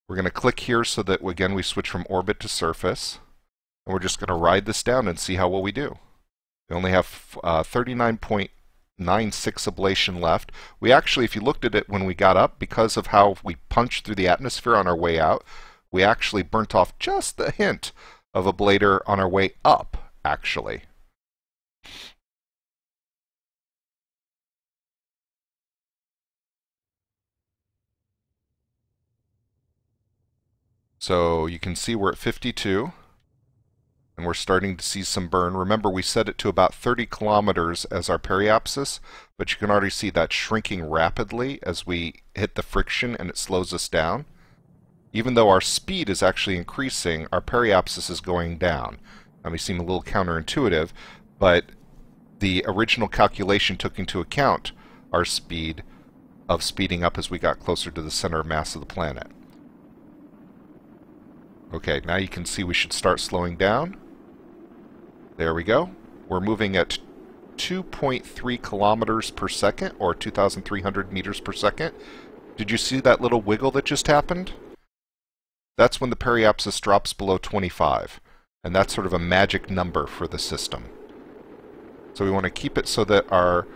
We're going to click here so that, again, we switch from orbit to surface. And we're just going to ride this down and see how well we do. We only have 39.96 ablation left. We actually, if you looked at it when we got up, because of how we punched through the atmosphere on our way out, we actually burnt off just a hint of ablator on our way up, actually. So you can see we're at 52, and we're starting to see some burn. Remember, we set it to about 30 kilometers as our periapsis, but you can already see that shrinking rapidly as we hit the friction and it slows us down. Even though our speed is actually increasing, our periapsis is going down. That may seem a little counterintuitive, but the original calculation took into account our speed of speeding up as we got closer to the center of mass of the planet. Okay, now you can see we should start slowing down. There we go. We're moving at 2.3 kilometers per second, or 2,300 meters per second. Did you see that little wiggle that just happened? That's when the periapsis drops below 25, and that's sort of a magic number for the system. So we want to keep it so that our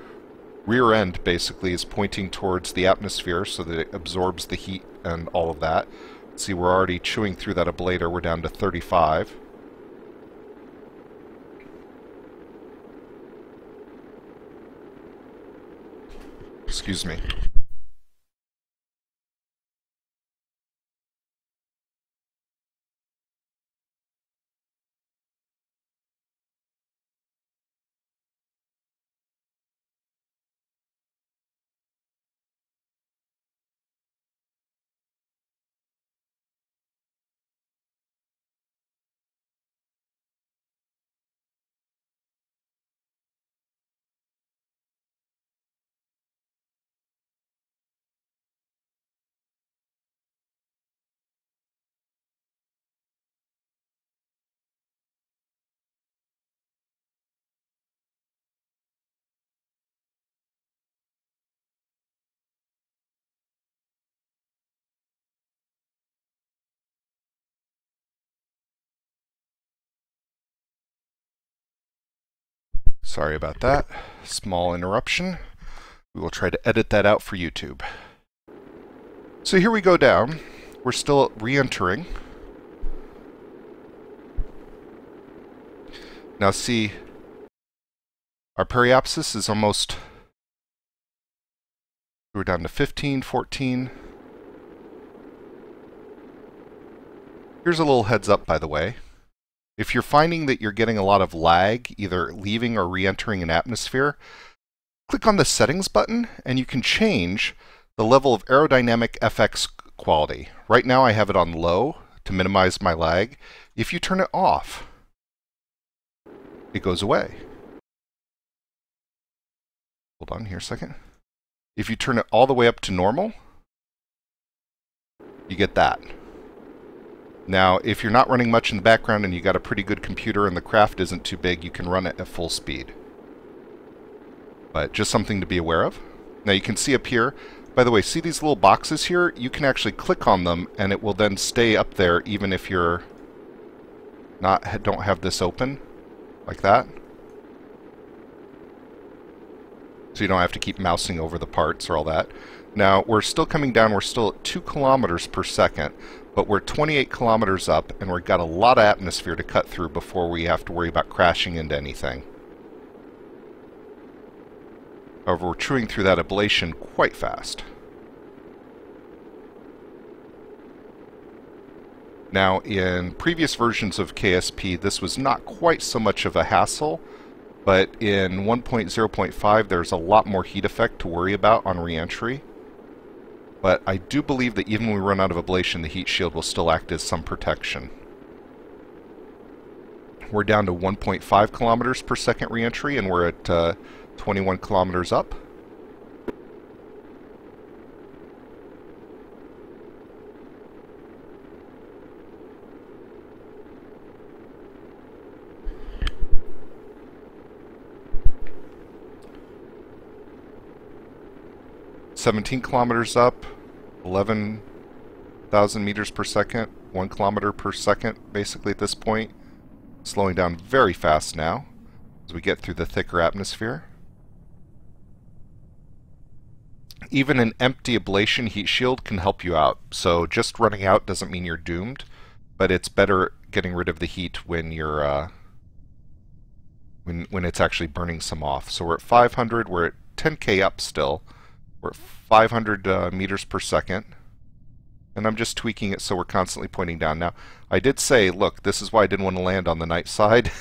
rear end basically is pointing towards the atmosphere so that it absorbs the heat and all of that. See, we're already chewing through that ablator. We're down to 35. Excuse me. Sorry about that. Small interruption. We will try to edit that out for YouTube. So here we go down. We're still re-entering. Now see, our periapsis is almost... We're down to 15, 14. Here's a little heads up, by the way. If you're finding that you're getting a lot of lag, either leaving or re-entering an atmosphere, click on the Settings button and you can change the level of aerodynamic FX quality. Right now I have it on low to minimize my lag. If you turn it off, it goes away. Hold on here a second. If you turn it all the way up to normal, you get that. Now, if you're not running much in the background and you got a pretty good computer and the craft isn't too big, you can run it at full speed. But just something to be aware of. Now you can see up here, by the way, see these little boxes here? You can actually click on them and it will then stay up there even if you're don't have this open, like that. So you don't have to keep mousing over the parts or all that. Now, we're still coming down, we're still at 2 kilometers per second, but we're 28 kilometers up, and we've got a lot of atmosphere to cut through before we have to worry about crashing into anything. However, we're chewing through that ablation quite fast. Now, in previous versions of KSP, this was not quite so much of a hassle, but in 1.0.5, there's a lot more heat effect to worry about on re-entry. But I do believe that even when we run out of ablation, the heat shield will still act as some protection. We're down to 1.5 kilometers per second re-entry, and we're at 21 kilometers up. "17 kilometers up, 11,000 meters per second, 1 kilometer per second basically at this point. Slowing down very fast now as we get through the thicker atmosphere. Even an empty ablation heat shield can help you out, so just running out doesn't mean you're doomed, but it's better getting rid of the heat when you're when it's actually burning some off. So we're at 500, we're at 10K up still. We're at 500 meters per second. And I'm just tweaking it so we're constantly pointing down. Now, I did say, look, this is why I didn't want to land on the night side.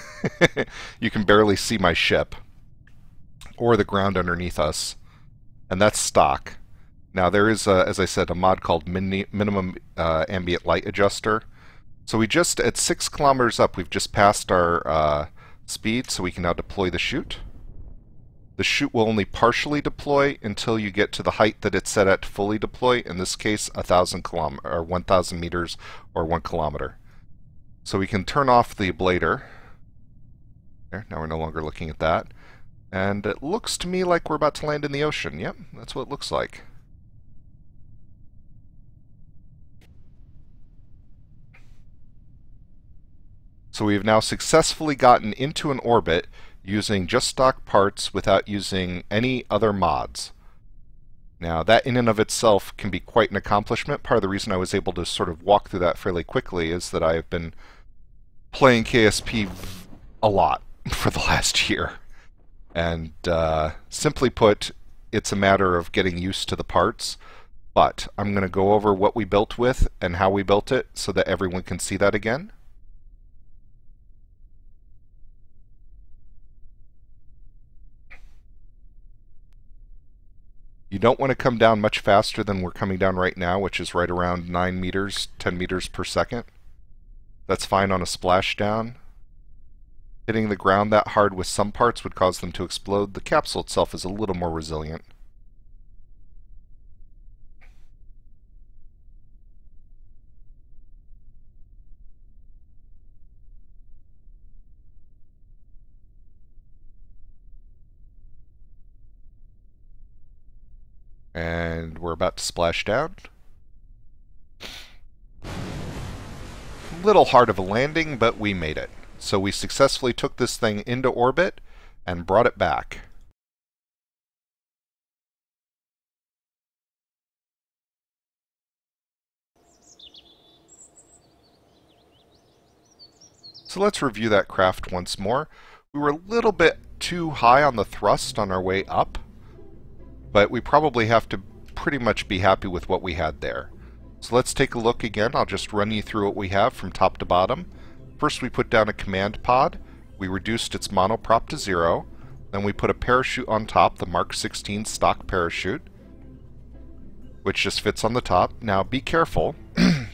You can barely see my ship or the ground underneath us. And that's stock. Now, there is, as I said, a mod called Minimum Ambient Light Adjuster. So we just, at 6 kilometers up, we've just passed our speed, so we can now deploy the chute. The chute will only partially deploy until you get to the height that it's set at to fully deploy. In this case, 1,000 meters or 1 kilometer. So we can turn off the ablator. There, now we're no longer looking at that. And it looks to me like we're about to land in the ocean. Yep, that's what it looks like. So we have now successfully gotten into an orbit using just stock parts without using any other mods. Now that in and of itself can be quite an accomplishment. Part of the reason I was able to sort of walk through that fairly quickly is that I have been playing KSP a lot for the last year. And simply put, it's a matter of getting used to the parts. But I'm going to go over what we built with and how we built it so that everyone can see that again. You don't want to come down much faster than we're coming down right now, which is right around 9 meters, 10 meters per second. That's fine on a splashdown. Hitting the ground that hard with some parts would cause them to explode. The capsule itself is a little more resilient. And we're about to splash down. Little hard of a landing, but we made it. So we successfully took this thing into orbit and brought it back. So let's review that craft once more. We were a little bit too high on the thrust on our way up, but we probably have to pretty much be happy with what we had there. So let's take a look again. I'll just run you through what we have from top to bottom. First we put down a command pod. We reduced its monoprop to 0. Then we put a parachute on top, the Mark 16 stock parachute, which just fits on the top. Now be careful.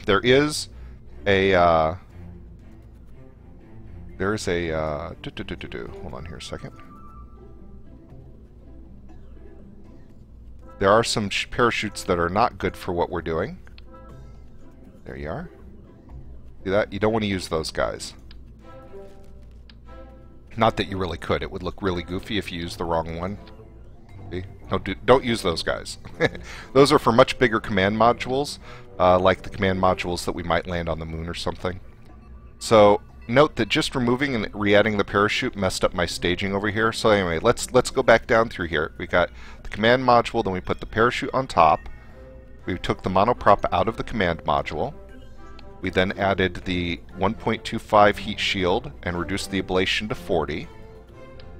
There is a hold on here a second. There are some parachutes that are not good for what we're doing. There you are. See that? You don't want to use those guys. Not that you really could. It would look really goofy if you used the wrong one. See? Don't use those guys. Those are for much bigger command modules, like the command modules that we might land on the moon or something. So note that just removing and re-adding the parachute messed up my staging over here. So anyway, let's go back down through here. We got the command module, then we put the parachute on top. We took the monoprop out of the command module. We then added the 1.25 heat shield and reduced the ablation to 40.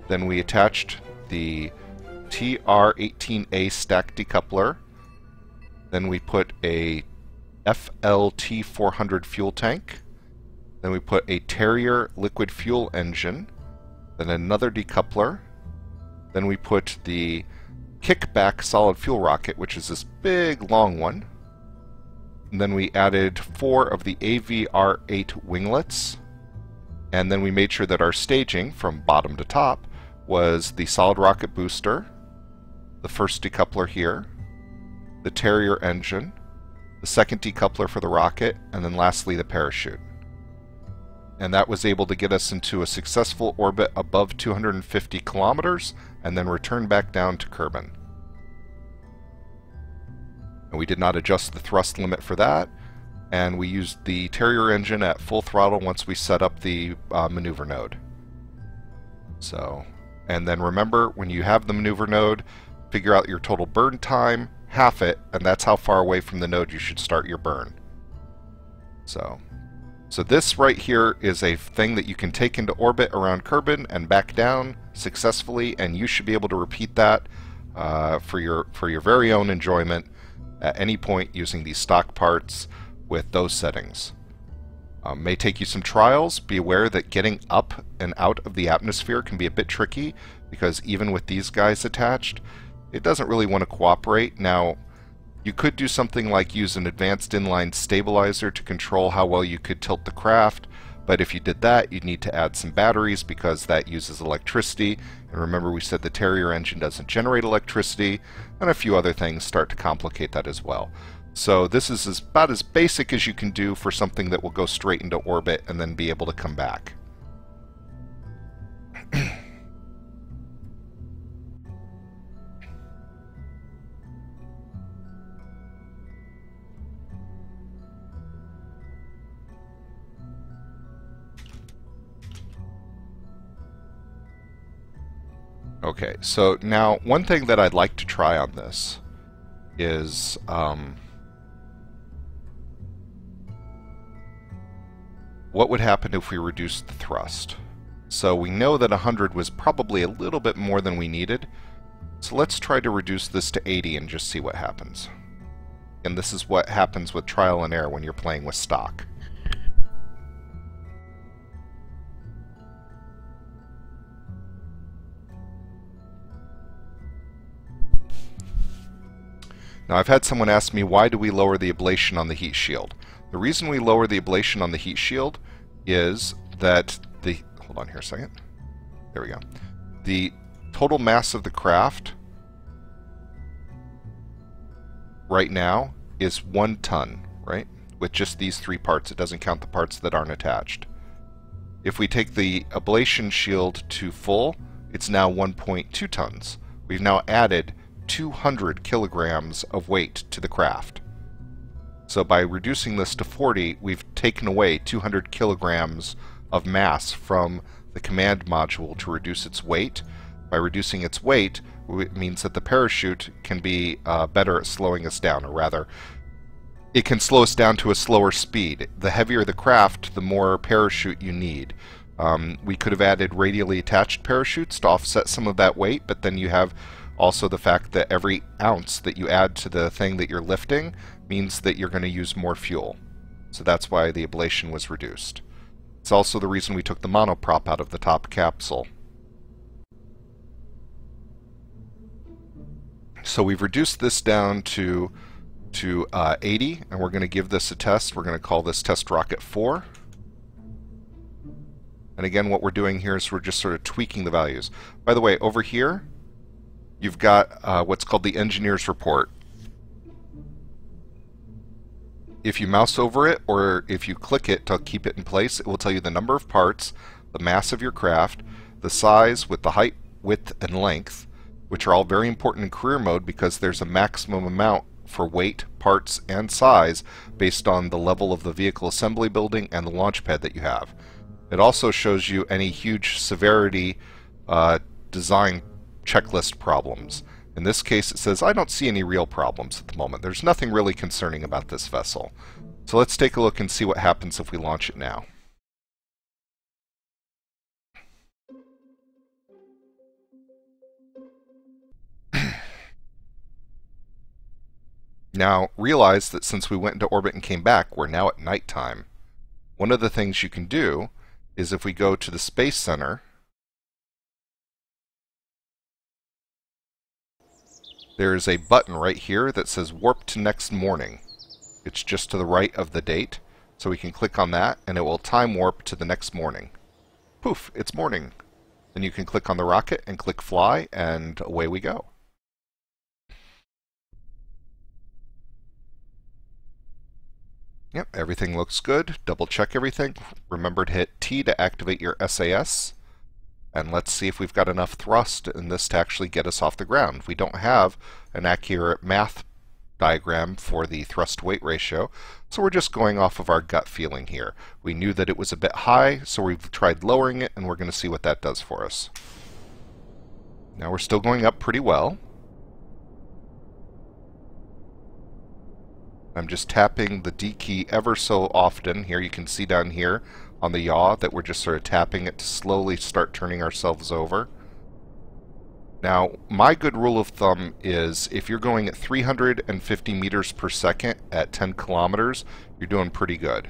Then we attached the TR-18A stack decoupler. Then we put a FLT-400 fuel tank. Then we put a Terrier liquid fuel engine. Then another decoupler. Then we put the kickback solid fuel rocket, which is this big long one. And then we added 4 of the AVR8 winglets. And then we made sure that our staging from bottom to top was the solid rocket booster, the first decoupler here, the Terrier engine, the second decoupler for the rocket, and then lastly the parachute. And that was able to get us into a successful orbit above 250 kilometers and then return back down to Kerbin. And we did not adjust the thrust limit for that, and we used the Terrier engine at full throttle once we set up the maneuver node. So, and then remember, when you have the maneuver node, figure out your total burn time, half it, and that's how far away from the node you should start your burn. So this right here is a thing that you can take into orbit around Kerbin and back down successfully, and you should be able to repeat that for your very own enjoyment at any point using these stock parts with those settings. May take you some trials. Be aware that getting up and out of the atmosphere can be a bit tricky, because even with these guys attached, it doesn't really want to cooperate. Now, you could do something like use an advanced inline stabilizer to control how well you could tilt the craft, but if you did that, you'd need to add some batteries because that uses electricity. And remember, we said the Terrier engine doesn't generate electricity, and a few other things start to complicate that as well. So this is about as basic as you can do for something that will go straight into orbit and then be able to come back. Okay, so now one thing that I'd like to try on this is what would happen if we reduced the thrust. So we know that 100 was probably a little bit more than we needed, so let's try to reduce this to 80 and just see what happens. And this is what happens with trial and error when you're playing with stock. Now, I've had someone ask me, why do we lower the ablation on the heat shield? The reason we lower the ablation on the heat shield is that the... Hold on here a second. There we go. The total mass of the craft right now is 1 ton, right? With just these 3 parts. It doesn't count the parts that aren't attached. If we take the ablation shield to full, it's now 1.2 tons. We've now added 200 kilograms of weight to the craft. So by reducing this to 40, we've taken away 200 kilograms of mass from the command module to reduce its weight. By reducing its weight, it means that the parachute can be better at slowing us down, or rather, it can slow us down to a slower speed. The heavier the craft, the more parachute you need. We could have added radially attached parachutes to offset some of that weight, but then you have also the fact that every ounce that you add to the thing that you're lifting means that you're going to use more fuel. So that's why the ablation was reduced. It's also the reason we took the monoprop out of the top capsule. So we've reduced this down to 80, and we're going to give this a test. We're going to call this test rocket 4. And again, what we're doing here is we're just sort of tweaking the values. By the way, over here, you've got what's called the engineer's report. If you mouse over it, or if you click it to keep it in place, it will tell you the number of parts, the mass of your craft, the size with the height, width, and length, which are all very important in career mode because there's a maximum amount for weight, parts, and size based on the level of the vehicle assembly building and the launch pad that you have. It also shows you any huge severity design checklist problems. In this case, it says, I don't see any real problems at the moment. There's nothing really concerning about this vessel. So let's take a look and see what happens if we launch it now. Now, realize that since we went into orbit and came back, we're now at nighttime. One of the things you can do is if we go to the Space Center, there is a button right here that says Warp to Next Morning. It's just to the right of the date, so we can click on that and it will time warp to the next morning. Poof, it's morning. Then you can click on the rocket and click Fly, and away we go. Yep, everything looks good. Double check everything. Remember to hit T to activate your SAS. And let's see if we've got enough thrust in this to actually get us off the ground. We don't have an accurate math diagram for the thrust-weight ratio, so we're just going off of our gut feeling here. We knew that it was a bit high, so we've tried lowering it, and we're going to see what that does for us. Now we're still going up pretty well. I'm just tapping the D key ever so often. Here you can see down here on the yaw that we're just sort of tapping it to slowly start turning ourselves over. Now, my good rule of thumb is if you're going at 350 meters per second at 10 kilometers, you're doing pretty good.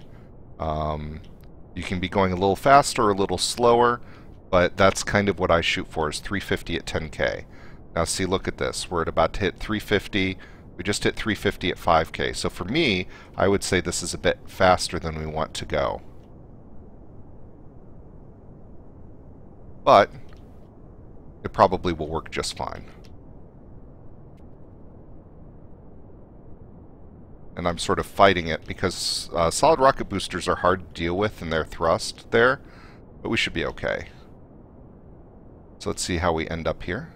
You can be going a little faster or a little slower, but that's kind of what I shoot for, is 350 at 10K. Now see, look at this. We're at about to hit 350. We just hit 350 at 5K. So for me, I would say this is a bit faster than we want to go. But it probably will work just fine. And I'm sort of fighting it because solid rocket boosters are hard to deal with in their thrust there, but we should be okay. So let's see how we end up here.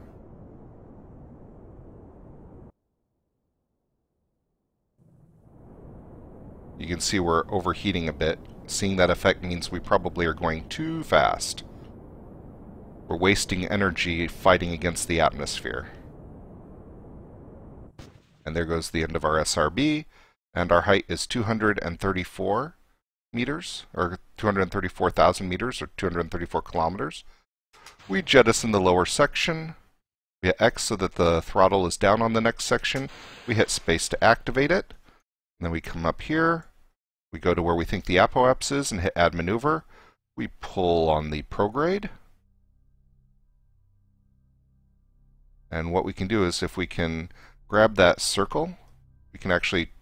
You can see we're overheating a bit. Seeing that effect means we probably are going too fast. We're wasting energy fighting against the atmosphere. And there goes the end of our SRB. And our height is 234 meters, or 234,000 meters, or 234 kilometers. We jettison the lower section. We hit X so that the throttle is down on the next section. We hit space to activate it. And then we come up here. We go to where we think the apoapse is and hit Add Maneuver. We pull on the prograde. And what we can do is if we can grab that circle, we can actually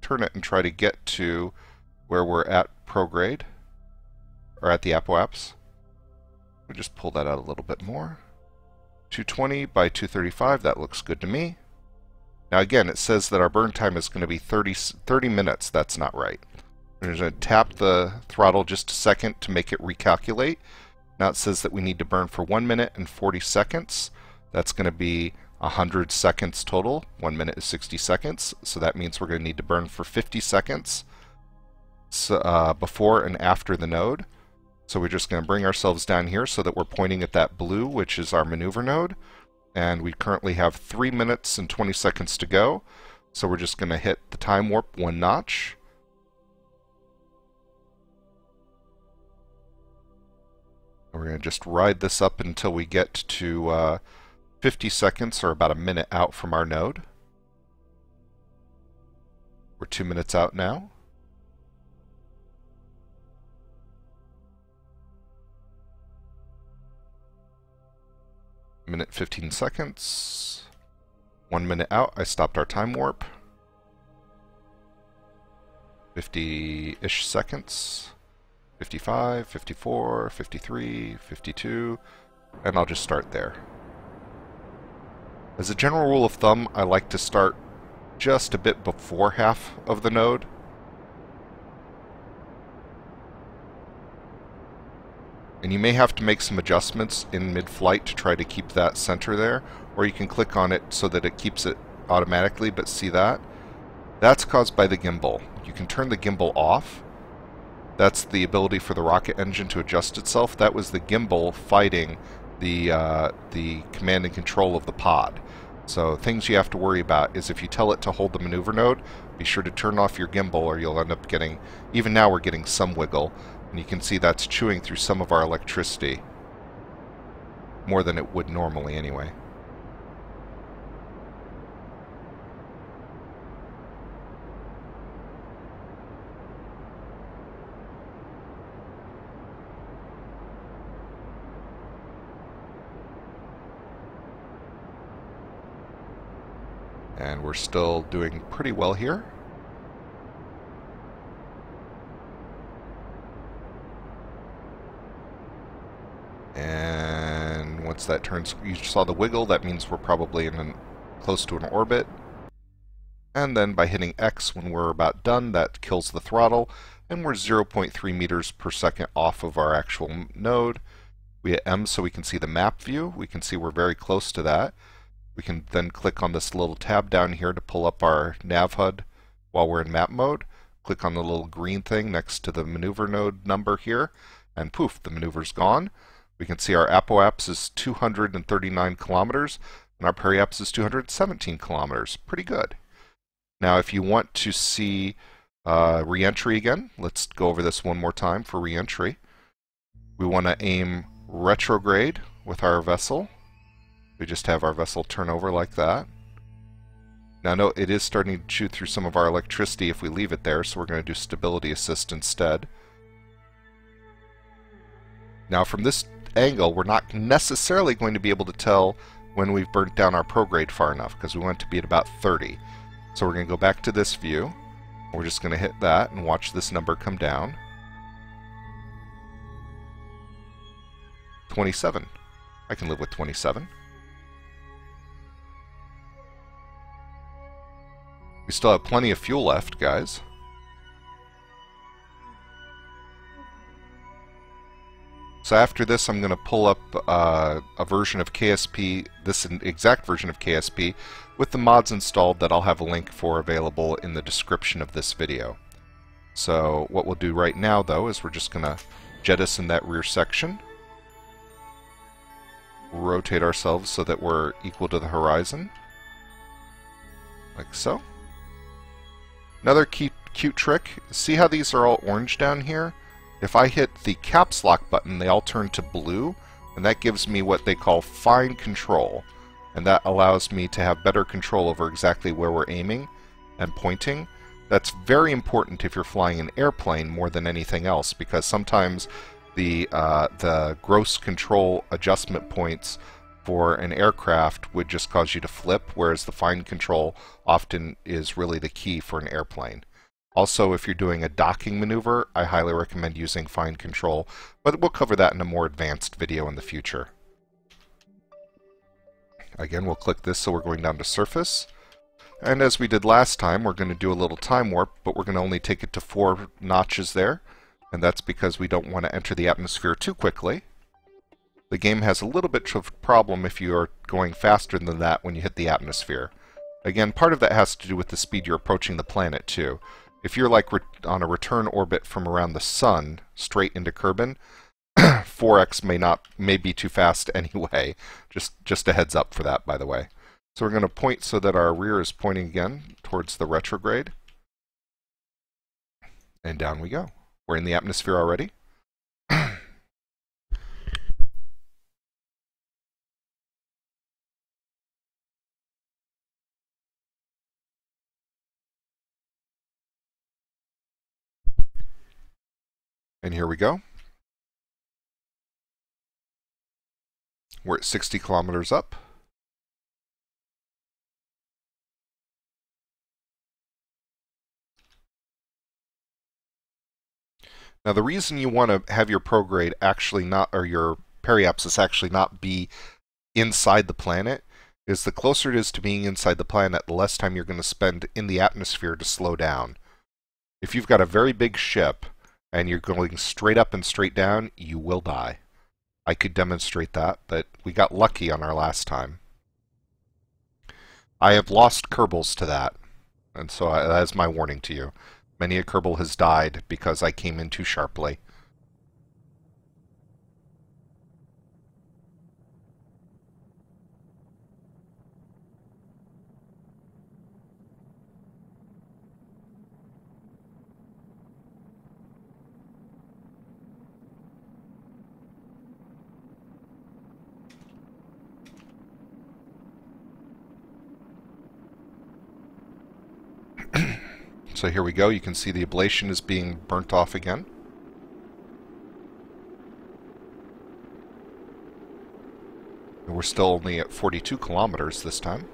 turn it and try to get to where we're at prograde, or at the apoapse. We just pull that out a little bit more. 220 by 235, that looks good to me. Now again, it says that our burn time is going to be 30 minutes. That's not right. We're going to tap the throttle just a second to make it recalculate. Now it says that we need to burn for 1 minute and 40 seconds. That's going to be 100 seconds total. 1 minute is 60 seconds, so that means we're going to need to burn for 50 seconds before and after the node. So we're just going to bring ourselves down here so that we're pointing at that blue, which is our maneuver node. And we currently have 3 minutes and 20 seconds to go. So we're just going to hit the time warp 1 notch. We're going to just ride this up until we get to 50 seconds, or about a minute out from our node. We're 2 minutes out now. Minute 15 seconds. 1 minute out, I stopped our time warp. 50-ish seconds. 55, 54, 53, 52, and I'll just start there. As a general rule of thumb, I like to start just a bit before half of the node. And you may have to make some adjustments in mid-flight to try to keep that center there, or you can click on it so that it keeps it automatically, but see that? That's caused by the gimbal. You can turn the gimbal off. That's the ability for the rocket engine to adjust itself. That was the gimbal fighting the command and control of the pod. So things you have to worry about is if you tell it to hold the maneuver node, be sure to turn off your gimbal or you'll end up getting, even now we're getting some wiggle, and you can see that's chewing through some of our electricity. More than it would normally anyway. And we're still doing pretty well here. And once that turns, you saw the wiggle, that means we're probably in close to an orbit. And then by hitting X when we're about done, that kills the throttle, and we're 0.3 meters per second off of our actual node. We hit M so we can see the map view. We can see we're very close to that. We can then click on this little tab down here to pull up our nav HUD while we're in map mode. Click on the little green thing next to the maneuver node number here, and poof, the maneuver's gone. We can see our apoapse is 239 kilometers, and our periapse is 217 kilometers. Pretty good. Now, if you want to see re-entry again, let's go over this one more time for re-entry. We want to aim retrograde with our vessel. We just have our vessel turn over like that. Now no, it is starting to chew through some of our electricity if we leave it there, so we're going to do stability assist instead. Now from this angle, we're not necessarily going to be able to tell when we've burnt down our prograde far enough, because we want it to be at about 30. So we're going to go back to this view. We're just going to hit that and watch this number come down. 27. I can live with 27. We still have plenty of fuel left, guys. So after this, I'm going to pull up a version of KSP, this exact version of KSP, with the mods installed that I'll have a link for available in the description of this video. So what we'll do right now, though, is we're just going to jettison that rear section, rotate ourselves so that we're equal to the horizon, like so. Another cute trick, see how these are all orange down here? If I hit the caps lock button, they all turn to blue, and that gives me what they call fine control. And that allows me to have better control over exactly where we're aiming and pointing. That's very important if you're flying an airplane more than anything else, because sometimes the gross control adjustment points for an aircraft would just cause you to flip, whereas the fine control often is really the key for an airplane. Also, if you're doing a docking maneuver, I highly recommend using fine control, but we'll cover that in a more advanced video in the future. Again, we'll click this so we're going down to surface. And as we did last time, we're going to do a little time warp, but we're going to only take it to 4 notches there, and that's because we don't want to enter the atmosphere too quickly. The game has a little bit of a problem if you are going faster than that when you hit the atmosphere. Again, part of that has to do with the speed you're approaching the planet, too. If you're like on a return orbit from around the Sun, straight into Kerbin, 4x may be too fast anyway. Just a heads up for that, by the way. So we're going to point so that our rear is pointing again towards the retrograde. And down we go. We're in the atmosphere already. And here we go. We're at 60 kilometers up. Now the reason you want to have your prograde actually not, or your periapsis actually not be inside the planet, is the closer it is to being inside the planet, the less time you're going to spend in the atmosphere to slow down. If you've got a very big ship, and you're going straight up and straight down, you will die. I could demonstrate that, but we got lucky on our last time. I have lost Kerbals to that, and so that's my warning to you. Many a Kerbal has died because I came in too sharply. So here we go, you can see the ablation is being burnt off again. And we're still only at 42 kilometers this time.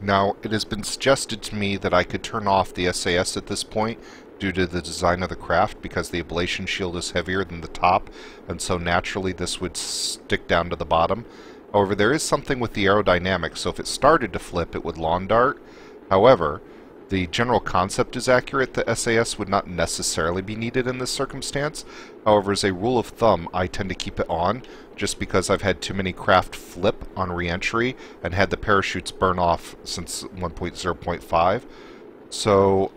Now, it has been suggested to me that I could turn off the SAS at this point due to the design of the craft, because the ablation shield is heavier than the top, and so naturally this would stick down to the bottom. However, there is something with the aerodynamics, so if it started to flip, it would lawn dart. However, the general concept is accurate. The SAS would not necessarily be needed in this circumstance. However, as a rule of thumb, I tend to keep it on, just because I've had too many craft flip on re-entry and had the parachutes burn off since 1.0.5. So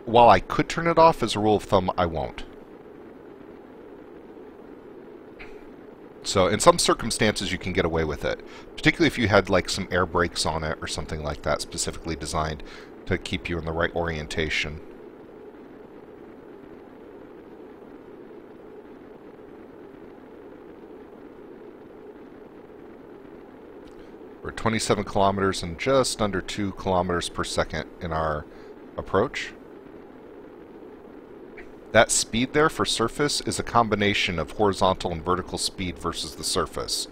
while I could turn it off, as a rule of thumb, I won't. So in some circumstances you can get away with it, particularly if you had like some air brakes on it or something like that, specifically designed to keep you in the right orientation. We're 27 kilometers and just under 2 kilometers per second in our approach. That speed there for surface is a combination of horizontal and vertical speed versus the surface.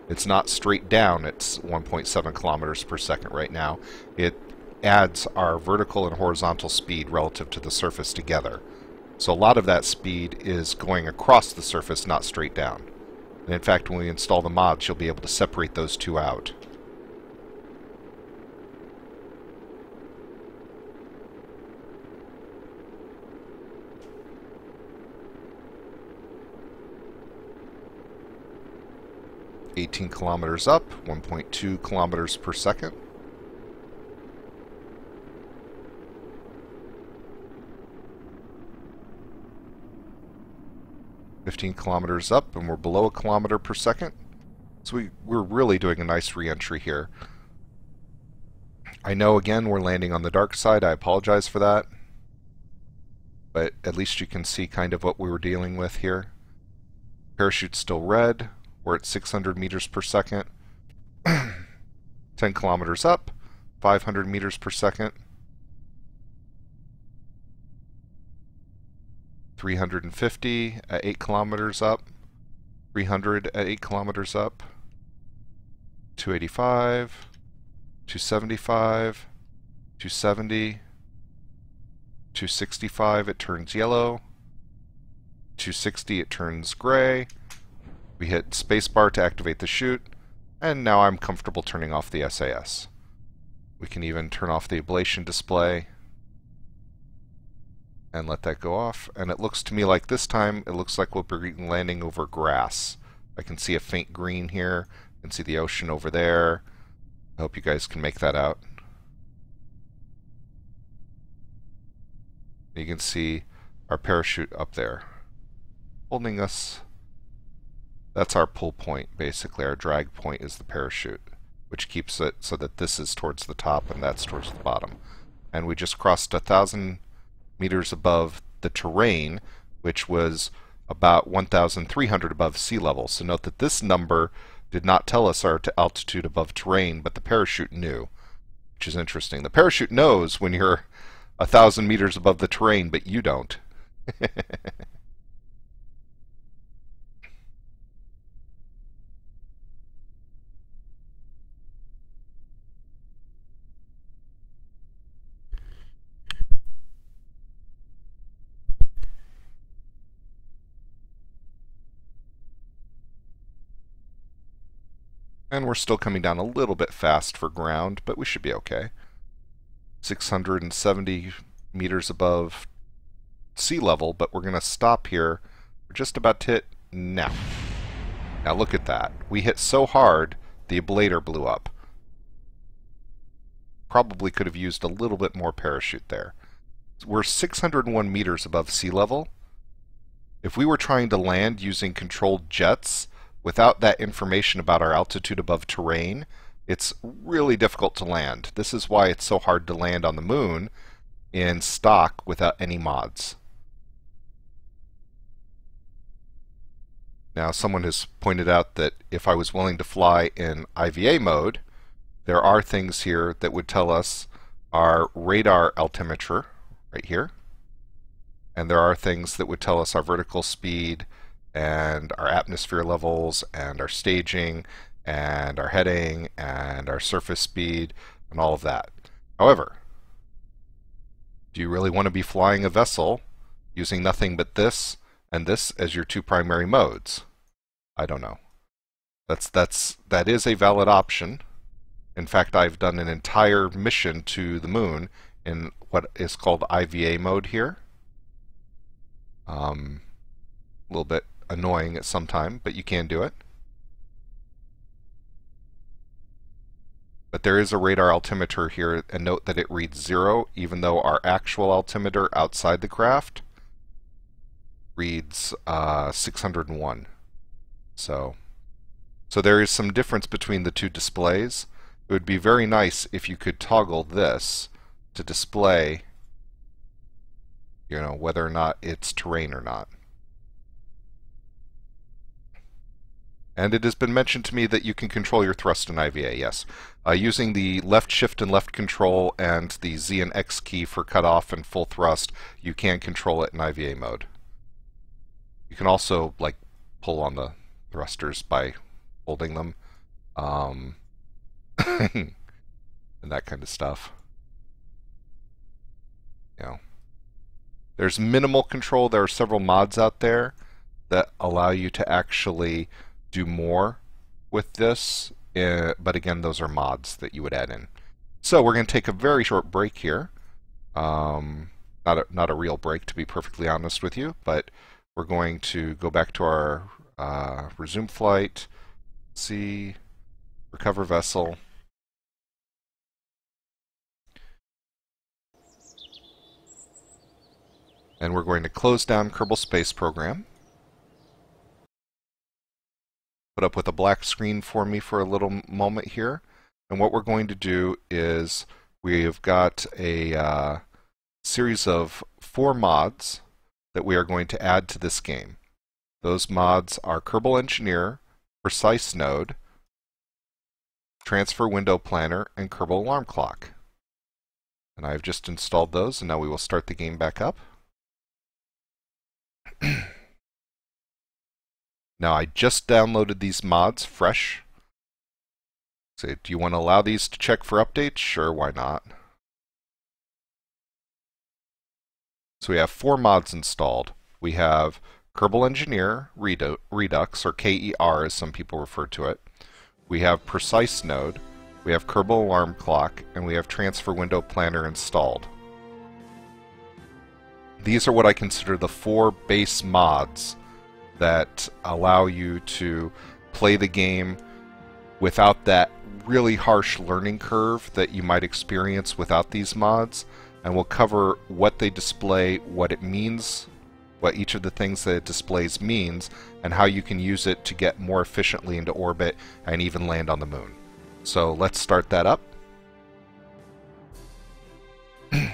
It's not straight down, it's 1.7 kilometers per second right now. It adds our vertical and horizontal speed relative to the surface together. So a lot of that speed is going across the surface, not straight down. And in fact, when we install the mods, you'll be able to separate those two out. (18 kilometers up, 1.2 kilometers per second. (15 kilometers up, and we're below a kilometer per second. So we're really doing a nice re-entry here. I know, again, we're landing on the dark side. I apologize for that. But at least you can see kind of what we were dealing with here. Parachute's still red. We're at 600 meters per second. 10 kilometers up, 500 meters per second. 350 at 8 kilometers up. 300 at 8 kilometers up. 285. 275. 270. 265, it turns yellow. 260, it turns gray. We hit spacebar to activate the chute, and now I'm comfortable turning off the SAS. We can even turn off the ablation display and let that go off. And it looks to me like this time, it looks like we'll be landing over grass. I can see a faint green here. I can see the ocean over there. I hope you guys can make that out. You can see our parachute up there, holding us. That's our pull point, basically. Our drag point is the parachute, which keeps it so that this is towards the top and that's towards the bottom. And we just crossed 1,000 meters above the terrain, which was about 1,300 above sea level. So note that this number did not tell us our altitude above terrain, but the parachute knew, which is interesting. The parachute knows when you're 1,000 meters above the terrain, but you don't. And we're still coming down a little bit fast for ground, but we should be okay. 670 meters above sea level, but we're going to stop here. We're just about to hit now. Now look at that. We hit so hard, the ablator blew up. Probably could have used a little bit more parachute there. We're 601 meters above sea level. If we were trying to land using controlled jets, without that information about our altitude above terrain, it's really difficult to land. This is why it's so hard to land on the moon in stock without any mods. Now, someone has pointed out that if I was willing to fly in IVA mode, there are things here that would tell us our radar altimeter right here. And there are things that would tell us our vertical speed and our atmosphere levels and our staging and our heading and our surface speed and all of that. However, do you really want to be flying a vessel using nothing but this and this as your two primary modes? I don't know. That is a valid option. In fact, I've done an entire mission to the moon in what is called IVA mode here. A little bit annoying at some time, but you can do it. But there is a radar altimeter here, and note that it reads 0, even though our actual altimeter outside the craft reads 601. So there is some difference between the two displays. It would be very nice if you could toggle this to display, whether or not it's terrain or not. And it has been mentioned to me that you can control your thrust in IVA, yes. Using the left shift and left control and the Z and X key for cutoff and full thrust, you can control it in IVA mode. You can also, like, pull on the thrusters by holding them. And that kind of stuff. There's minimal control. There are several mods out there that allow you to actually do more with this, but again, those are mods that you would add in. So we're going to take a very short break here. Not a real break, to be perfectly honest with you, but we're going to go back to our resume flight, see, recover vessel. And we're going to close down Kerbal Space Program. Put up with a black screen for me for a little moment here. And what we're going to do is we've got a series of 4 mods that we are going to add to this game. Those mods are Kerbal Engineer, Precise Node, Transfer Window Planner, and Kerbal Alarm Clock. And I've just installed those, and now we will start the game back up. Now I just downloaded these mods fresh. So do you want to allow these to check for updates? Sure, why not? So we have 4 mods installed. We have Kerbal Engineer Redux, or KER as some people refer to it. We have Precise Node, we have Kerbal Alarm Clock, and we have Transfer Window Planner installed. These are what I consider the 4 base mods that allow you to play the game without that really harsh learning curve that you might experience without these mods. And we'll cover what they display, what it means, what each of the things that it displays means, and how you can use it to get more efficiently into orbit and even land on the moon. So let's start that up. Again,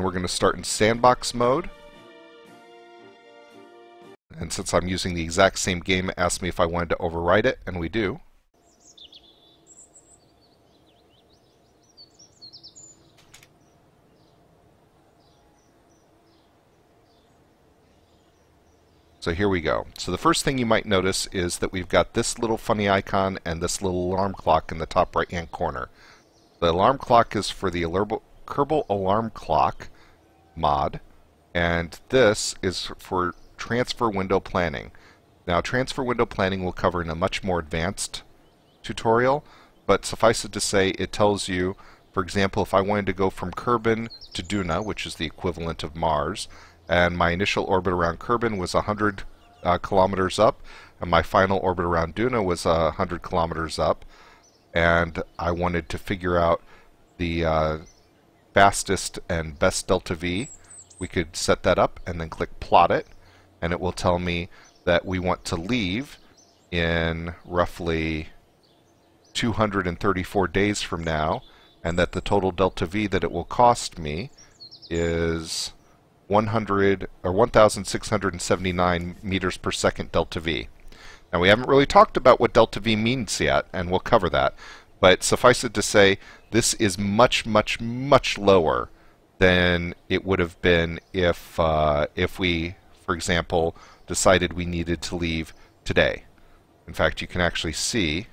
we're going to start in sandbox mode. And since I'm using the exact same game, it asked me if I wanted to overwrite it, and we do. So here we go. So the first thing you might notice is that we've got this little funny icon and this little alarm clock in the top right hand corner. The alarm clock is for the Kerbal Alarm Clock mod, and this is for Transfer Window Planning. Now, Transfer Window Planning we'll cover in a much more advanced tutorial, but suffice it to say, it tells you, for example, if I wanted to go from Kerbin to Duna, which is the equivalent of Mars, and my initial orbit around Kerbin was 100 kilometers up, and my final orbit around Duna was 100 kilometers up, and I wanted to figure out the fastest and best delta V, we could set that up and then click plot it, and it will tell me that we want to leave in roughly 234 days from now, and that the total delta V that it will cost me is 1,679 meters per second delta V. Now, we haven't really talked about what delta V means yet, and we'll cover that. But suffice it to say, this is much, much, much lower than it would have been if we, for example, decided we needed to leave today. In fact, you can actually see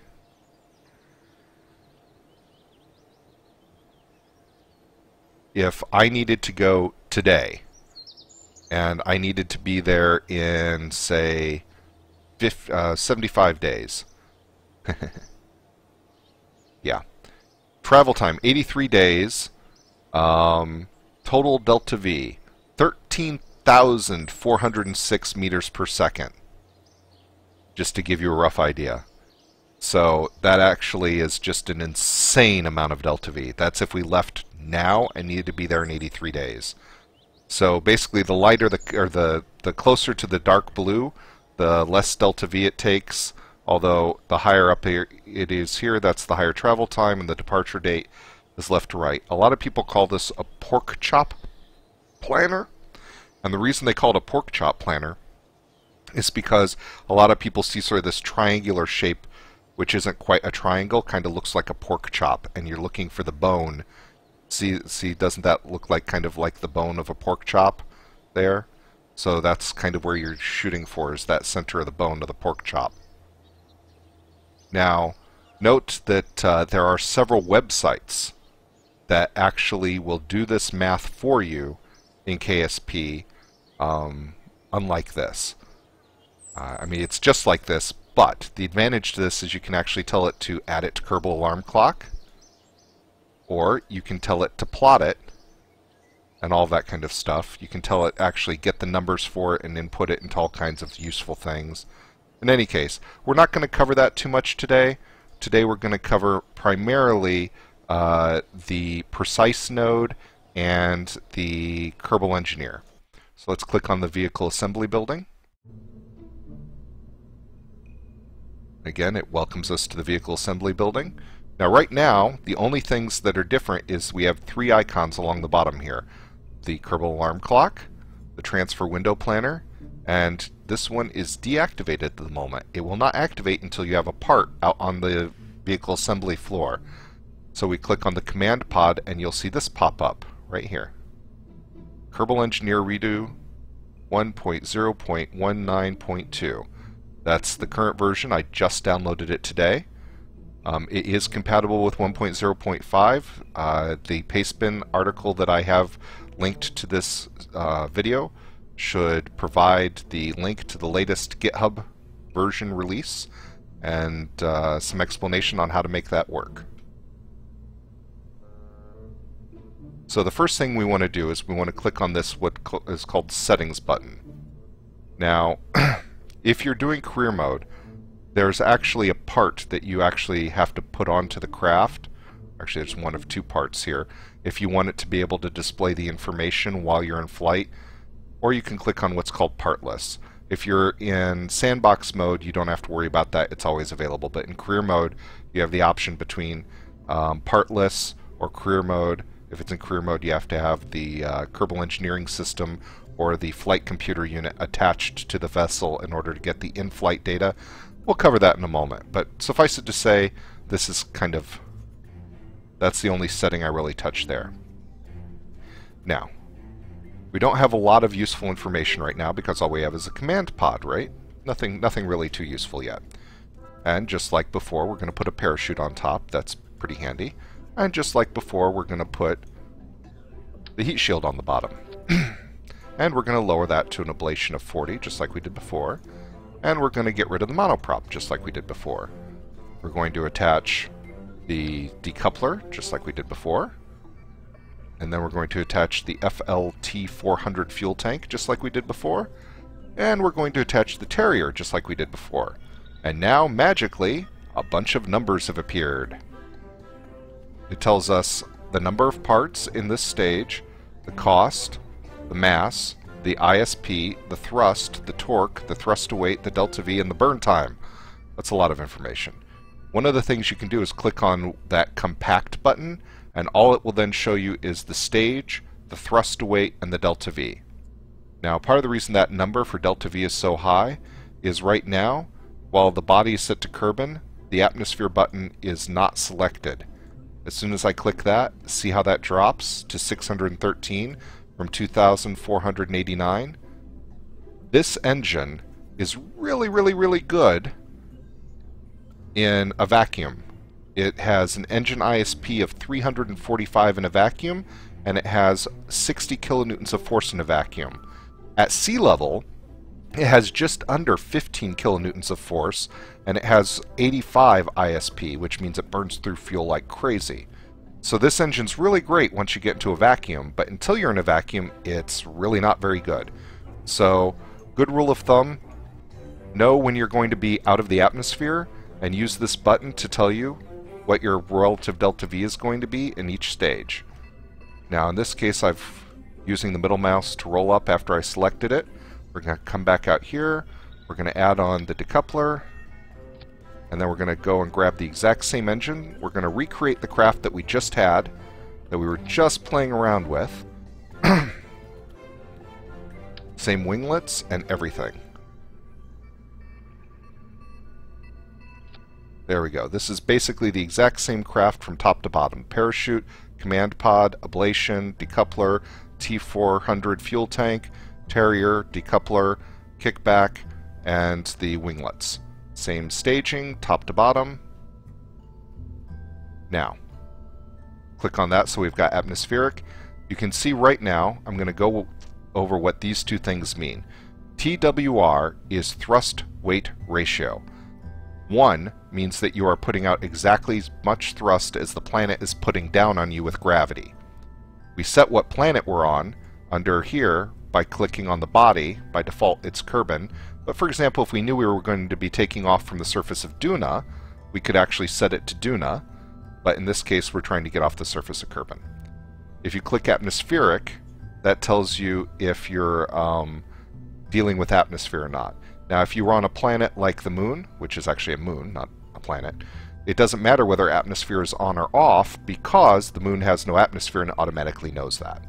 if I needed to go today, and I needed to be there in, say, 75 days. Yeah. Travel time, 83 days. Total delta V, 13,406 meters per second. Just to give you a rough idea. So that actually is just an insane amount of delta V. That's if we left now and needed to be there in 83 days. So basically, the lighter the closer to the dark blue, the less delta V it takes. Although the higher up here it is here, that's the higher travel time, and the departure date is left to right. A lot of people call this a pork chop planner, and the reason they call it a pork chop planner is because a lot of people see sort of this triangular shape, which isn't quite a triangle, kind of looks like a pork chop, and you're looking for the bone. See, doesn't that look like kind of like the bone of a pork chop there? So that's kind of where you're shooting for, is that center of the bone of the pork chop. Now, note that there are several websites that actually will do this math for you in KSP, unlike this. I mean, it's just like this, but the advantage to this is you can actually tell it to add it to Kerbal Alarm Clock, or you can tell it to plot it, and all that kind of stuff. You can tell it actually get the numbers for it and input it into all kinds of useful things. In any case, we're not going to cover that too much today. Today we're going to cover primarily the precise node and the Kerbal Engineer. So let's click on the vehicle assembly building. Again, it welcomes us to the vehicle assembly building. Now right now, the only things that are different is we have three icons along the bottom here. The Kerbal Alarm Clock, the Transfer Window Planner, and this one is deactivated at the moment. It will not activate until you have a part out on the vehicle assembly floor. So we click on the command pod and you'll see this pop up right here. Kerbal Engineer Redo 1.0.19.2. That's the current version. I just downloaded it today. It is compatible with 1.0.5. The Pastebin article that I have linked to this video should provide the link to the latest GitHub version release and some explanation on how to make that work. So the first thing we want to do is we want to click on this what is called Settings button. Now, if you're doing career mode, there's actually a part that you actually have to put onto the craft. Actually, there's one of two parts here. If you want it to be able to display the information while you're in flight, or you can click on what's called partless. If you're in sandbox mode, you don't have to worry about that. It's always available. But in career mode, you have the option between partless or career mode. If it's in career mode, you have to have the Kerbal Engineering System or the flight computer unit attached to the vessel in order to get the in-flight data. We'll cover that in a moment, but suffice it to say, this is kind of, that's the only setting I really touch there. Now, we don't have a lot of useful information right now because all we have is a command pod, right? Nothing really too useful yet. And just like before, we're going to put a parachute on top. That's pretty handy. And just like before, we're going to put the heat shield on the bottom. And we're going to lower that to an ablation of 40, just like we did before. And we're going to get rid of the monoprop, just like we did before. We're going to attach the decoupler, just like we did before. And then we're going to attach the FLT 400 fuel tank, just like we did before. And we're going to attach the Terrier, just like we did before. And now, magically, a bunch of numbers have appeared. It tells us the number of parts in this stage, the cost, the mass, the ISP, the thrust, the torque, the thrust to weight, the delta V, and the burn time. That's a lot of information. One of the things you can do is click on that compact button, and all it will then show you is the stage, the thrust to weight, and the delta V. Now, part of the reason that number for delta V is so high is right now, while the body is set to Kerbin, the atmosphere button is not selected. As soon as I click that, see how that drops to 613 from 2,489. This engine is really good in a vacuum. It has an engine ISP of 345 in a vacuum, and it has 60 kilonewtons of force in a vacuum. At sea level, it has just under 15 kilonewtons of force, and it has 85 ISP, which means it burns through fuel like crazy. So this engine's really great once you get into a vacuum, but until you're in a vacuum, it's really not very good. So, good rule of thumb, know when you're going to be out of the atmosphere, and use this button to tell you what your relative delta V is going to be in each stage. Now in this case I'm using the middle mouse to roll up after I selected it. We're going to come back out here, we're going to add on the decoupler, and then we're going to go and grab the exact same engine. We're going to recreate the craft that we just had, that we were just playing around with. Same winglets and everything. There we go. This is basically the exact same craft from top to bottom. Parachute, command pod, ablation, decoupler, T400 fuel tank, Terrier, decoupler, kickback, and the winglets. Same staging, top to bottom. Now, click on that so we've got atmospheric. You can see right now, I'm going to go over what these two things mean. TWR is thrust weight ratio. 1 means that you are putting out exactly as much thrust as the planet is putting down on you with gravity. We set what planet we're on under here by clicking on the body. By default it's Kerbin, but for example if we knew we were going to be taking off from the surface of Duna, we could actually set it to Duna, but in this case we're trying to get off the surface of Kerbin. If you click atmospheric, that tells you if you're dealing with atmosphere or not. Now if you were on a planet like the Moon, which is actually a moon, not a planet, it doesn't matter whether atmosphere is on or off because the Moon has no atmosphere and it automatically knows that.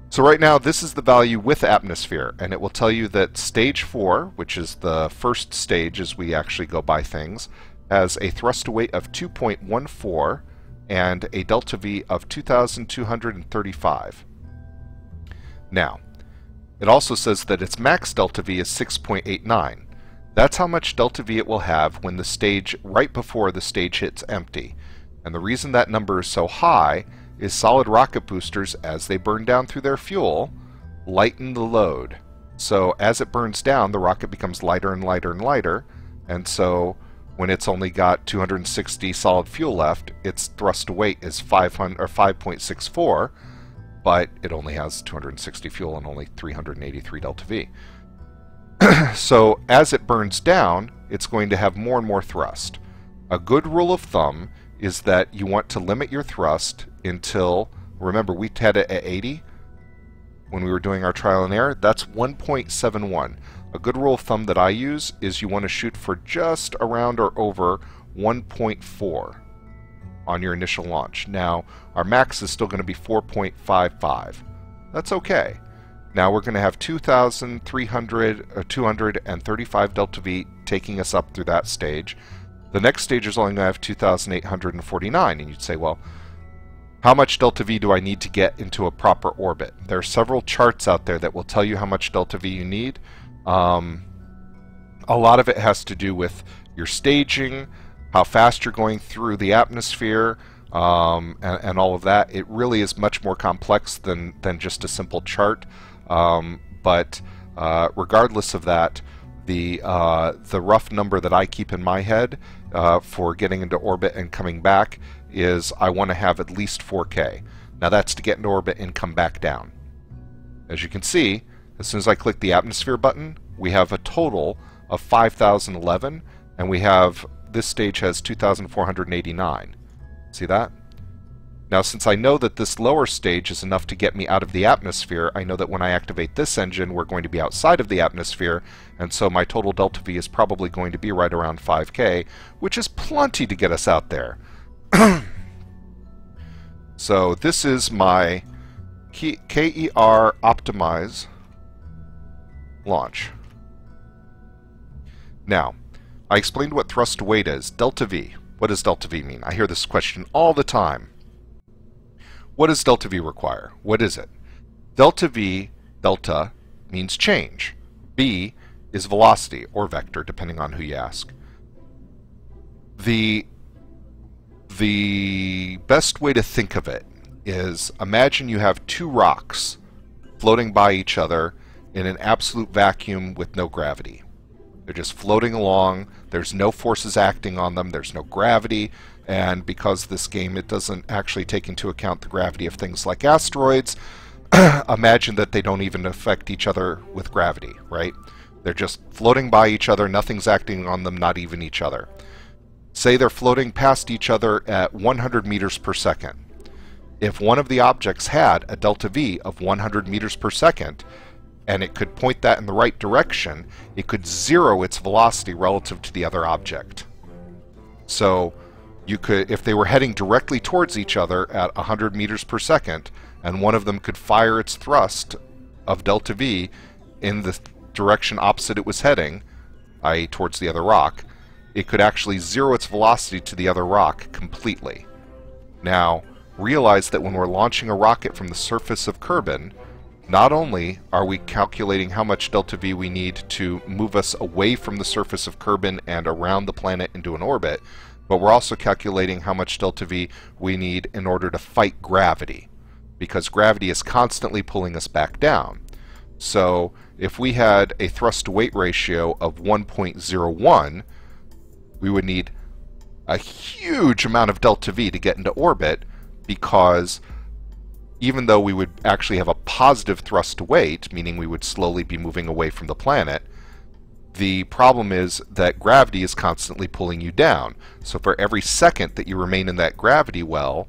So right now this is the value with atmosphere, and it will tell you that stage 4, which is the first stage as we actually go by things, has a thrust to weight of 2.14 and a delta V of 2,235. Now, it also says that its max delta V is 6.89. That's how much delta V it will have when the stage, right before the stage hits empty. And the reason that number is so high is solid rocket boosters, as they burn down through their fuel, lighten the load. So as it burns down, the rocket becomes lighter and lighter and lighter, and so when it's only got 260 solid fuel left, its thrust to weight is 5.64, but it only has 260 fuel and only 383 delta V. So as it burns down, it's going to have more and more thrust. A good rule of thumb is that you want to limit your thrust until, remember we had it at 80 when we were doing our trial and error, that's 1.71. A good rule of thumb that I use is you want to shoot for just around or over 1.4 on your initial launch. Now our max is still going to be 4.55. That's okay. Now we're going to have 235 delta V taking us up through that stage. The next stage is only going to have 2,849, and you'd say, well, how much delta V do I need to get into a proper orbit? There are several charts out there that will tell you how much delta V you need. A lot of it has to do with your staging, how fast you're going through the atmosphere, and all of that. It really is much more complex than just a simple chart. But regardless of that, the rough number that I keep in my head for getting into orbit and coming back is I want to have at least 4K. Now that's to get into orbit and come back down. As you can see, as soon as I click the atmosphere button, we have a total of 5,011, and we have, this stage has 2,489. See that? Now since I know that this lower stage is enough to get me out of the atmosphere, I know that when I activate this engine we're going to be outside of the atmosphere, and so my total delta V is probably going to be right around 5K, which is plenty to get us out there. So this is my KER optimize launch. Now, I explained what thrust to weight is. Delta V. What does delta V mean? I hear this question all the time. What does delta V require? What is it? Delta V, delta, means change. V is velocity, or vector, depending on who you ask. The best way to think of it is, imagine you have two rocks floating by each other in an absolute vacuum with no gravity. They're just floating along, there's no forces acting on them, there's no gravity, and because this game, it doesn't actually take into account the gravity of things like asteroids, imagine that they don't even affect each other with gravity, right? They're just floating by each other, nothing's acting on them, not even each other. Say they're floating past each other at 100 meters per second. If one of the objects had a delta V of 100 meters per second, and it could point that in the right direction, it could zero its velocity relative to the other object. So you could, if they were heading directly towards each other at 100 meters per second, and one of them could fire its thrust of delta V in the direction opposite it was heading, i.e. towards the other rock, it could actually zero its velocity to the other rock completely. Now, realize that when we're launching a rocket from the surface of Kerbin, not only are we calculating how much delta V we need to move us away from the surface of Kerbin and around the planet into an orbit, but we're also calculating how much delta V we need in order to fight gravity, because gravity is constantly pulling us back down. So if we had a thrust-to-weight ratio of 1.01, we would need a huge amount of delta V to get into orbit, because even though we would actually have a positive thrust to weight, meaning we would slowly be moving away from the planet, the problem is that gravity is constantly pulling you down. So for every second that you remain in that gravity well,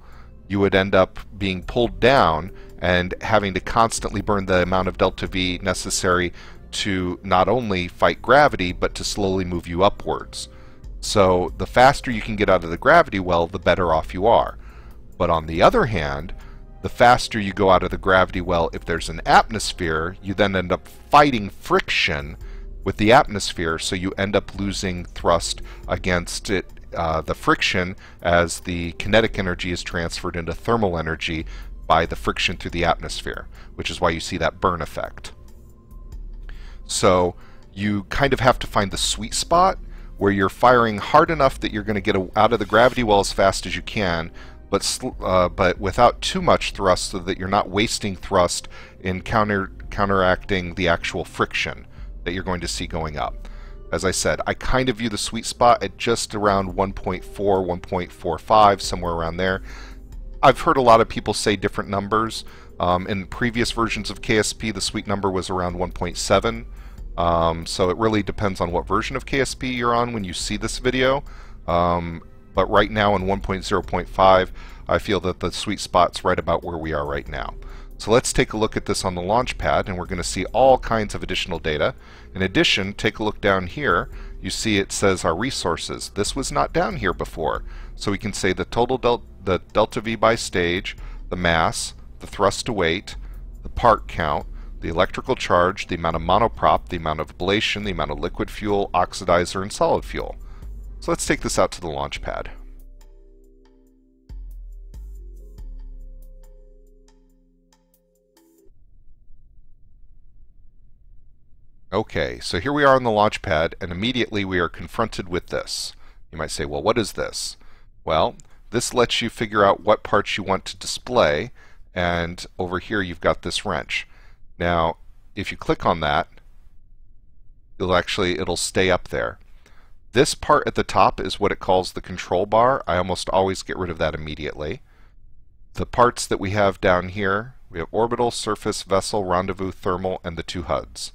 you would end up being pulled down and having to constantly burn the amount of delta V necessary to not only fight gravity, but to slowly move you upwards. So the faster you can get out of the gravity well, the better off you are. But on the other hand, the faster you go out of the gravity well, if there's an atmosphere, you then end up fighting friction with the atmosphere, so you end up losing thrust against it, the friction, as the kinetic energy is transferred into thermal energy by the friction through the atmosphere, which is why you see that burn effect. So you kind of have to find the sweet spot where you're firing hard enough that you're going to get out of the gravity well as fast as you can, but without too much thrust, so that you're not wasting thrust in counteracting the actual friction that you're going to see going up. As I said, I kind of view the sweet spot at just around 1.4, 1.45, somewhere around there. I've heard a lot of people say different numbers. In previous versions of KSP, the sweet number was around 1.7. So it really depends on what version of KSP you're on when you see this video. But right now in 1.0.5, I feel that the sweet spot's right about where we are right now. So let's take a look at this on the launch pad, and we're going to see all kinds of additional data. In addition, take a look down here. You see it says our resources. This was not down here before. So we can say the total the delta V by stage, the mass, the thrust to weight, the part count, the electrical charge, the amount of monoprop, the amount of ablation, the amount of liquid fuel, oxidizer, and solid fuel. So let's take this out to the launch pad. Okay, so here we are on the launch pad, and immediately we are confronted with this. You might say, well, what is this? Well, this lets you figure out what parts you want to display, and over here you've got this wrench. Now, if you click on that, it'll stay up there. This part at the top is what it calls the control bar. I almost always get rid of that immediately. The parts that we have down here, we have orbital, surface, vessel, rendezvous, thermal, and the two HUDs.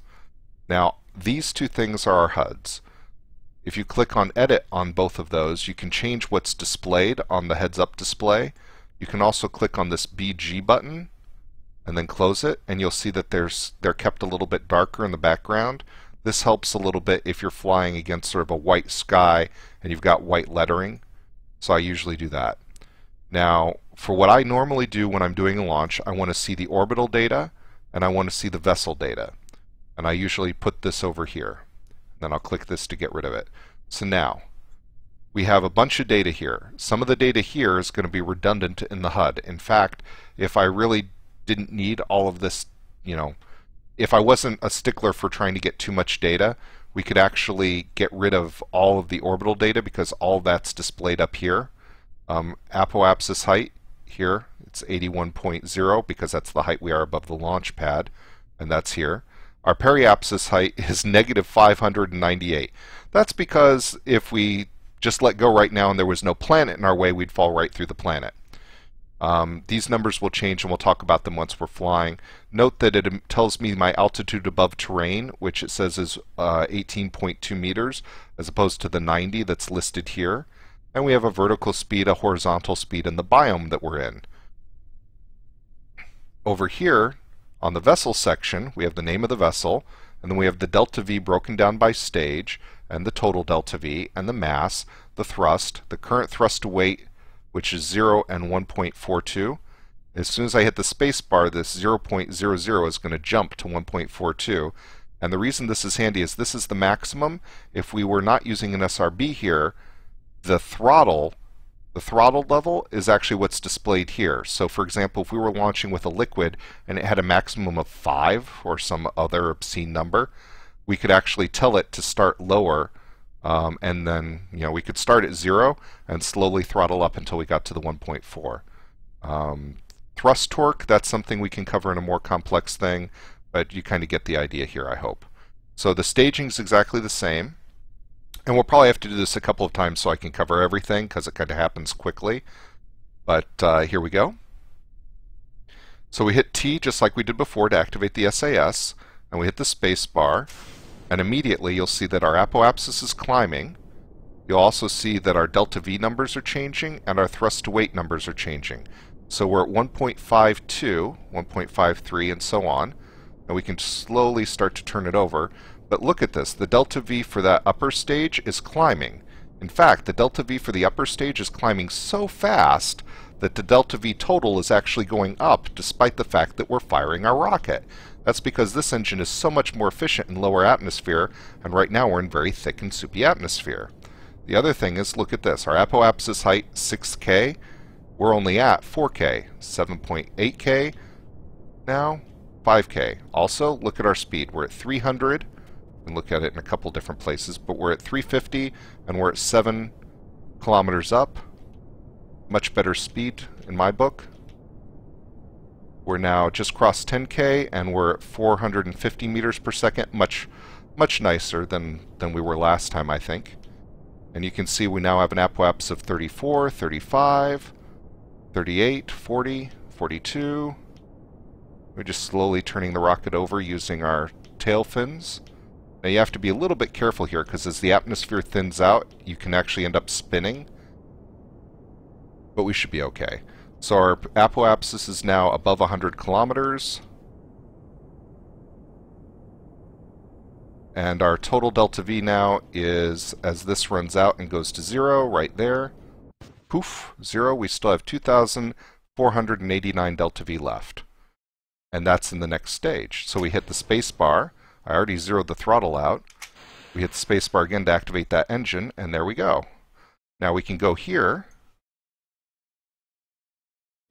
Now, these two things are our HUDs. If you click on Edit on both of those, you can change what's displayed on the heads-up display. You can also click on this BG button and then close it, and you'll see that they're kept a little bit darker in the background. This helps a little bit if you're flying against sort of a white sky and you've got white lettering. So I usually do that. Now, for what I normally do when I'm doing a launch, I want to see the orbital data and I want to see the vessel data. And I usually put this over here. Then I'll click this to get rid of it. So now, we have a bunch of data here. Some of the data here is going to be redundant in the HUD. In fact, if I really didn't need all of this, if I wasn't a stickler for trying to get too much data, we could actually get rid of all of the orbital data, because all that's displayed up here. Apoapsis height here, it's 81.0 because that's the height we are above the launch pad, and that's here. Our periapsis height is negative 598. That's because if we just let go right now and there was no planet in our way, we'd fall right through the planet. These numbers will change and we'll talk about them once we're flying. Note that it tells me my altitude above terrain, which it says is 18.2 meters, as opposed to the 90 that's listed here. And we have a vertical speed, a horizontal speed, and the biome that we're in. Over here, on the vessel section, we have the name of the vessel, and then we have the delta V broken down by stage, and the total delta V, and the mass, the thrust, the current thrust to weight, which is 0 and 1.42. As soon as I hit the space bar, this 0.00 is going to jump to 1.42. And the reason this is handy is this is the maximum. If we were not using an SRB here, the throttle level is actually what's displayed here. So for example, if we were launching with a liquid and it had a maximum of 5 or some other obscene number, we could actually tell it to start lower, and then we could start at 0 and slowly throttle up until we got to the 1.4. Thrust torque, that's something we can cover in a more complex thing, but you kind of get the idea here, I hope. So the staging is exactly the same. And we'll probably have to do this a couple of times so I can cover everything, because it kind of happens quickly. But here we go. So we hit T just like we did before to activate the SAS, and we hit the space bar, and immediately you'll see that our apoapsis is climbing. You'll also see that our delta V numbers are changing and our thrust to weight numbers are changing. So we're at 1.52, 1.53, and so on. And we can slowly start to turn it over. But look at this, the delta V for that upper stage is climbing. In fact, the delta V for the upper stage is climbing so fast that the delta V total is actually going up despite the fact that we're firing our rocket. That's because this engine is so much more efficient in lower atmosphere, and right now we're in very thick and soupy atmosphere. The other thing is, look at this, our apoapsis height 6K, we're only at 4K, 7.8K now, 5K. Also, look at our speed, we're at 300, and look at it in a couple different places, but we're at 350 and we're at 7 kilometers up. Much better speed in my book. We're now just crossed 10K and we're at 450 meters per second. Much nicer than we were last time, I think. And you can see we now have an apoapsis of 34, 35, 38, 40, 42. We're just slowly turning the rocket over using our tail fins. Now you have to be a little bit careful here, because as the atmosphere thins out, you can actually end up spinning. But we should be okay. So our apoapsis is now above 100 kilometers. And our total delta V now is, as this runs out and goes to 0, right there. Poof, 0. We still have 2,489 delta V left. And that's in the next stage. So we hit the space bar. I already zeroed the throttle out. We hit the space bar again to activate that engine, and there we go. Now we can go here.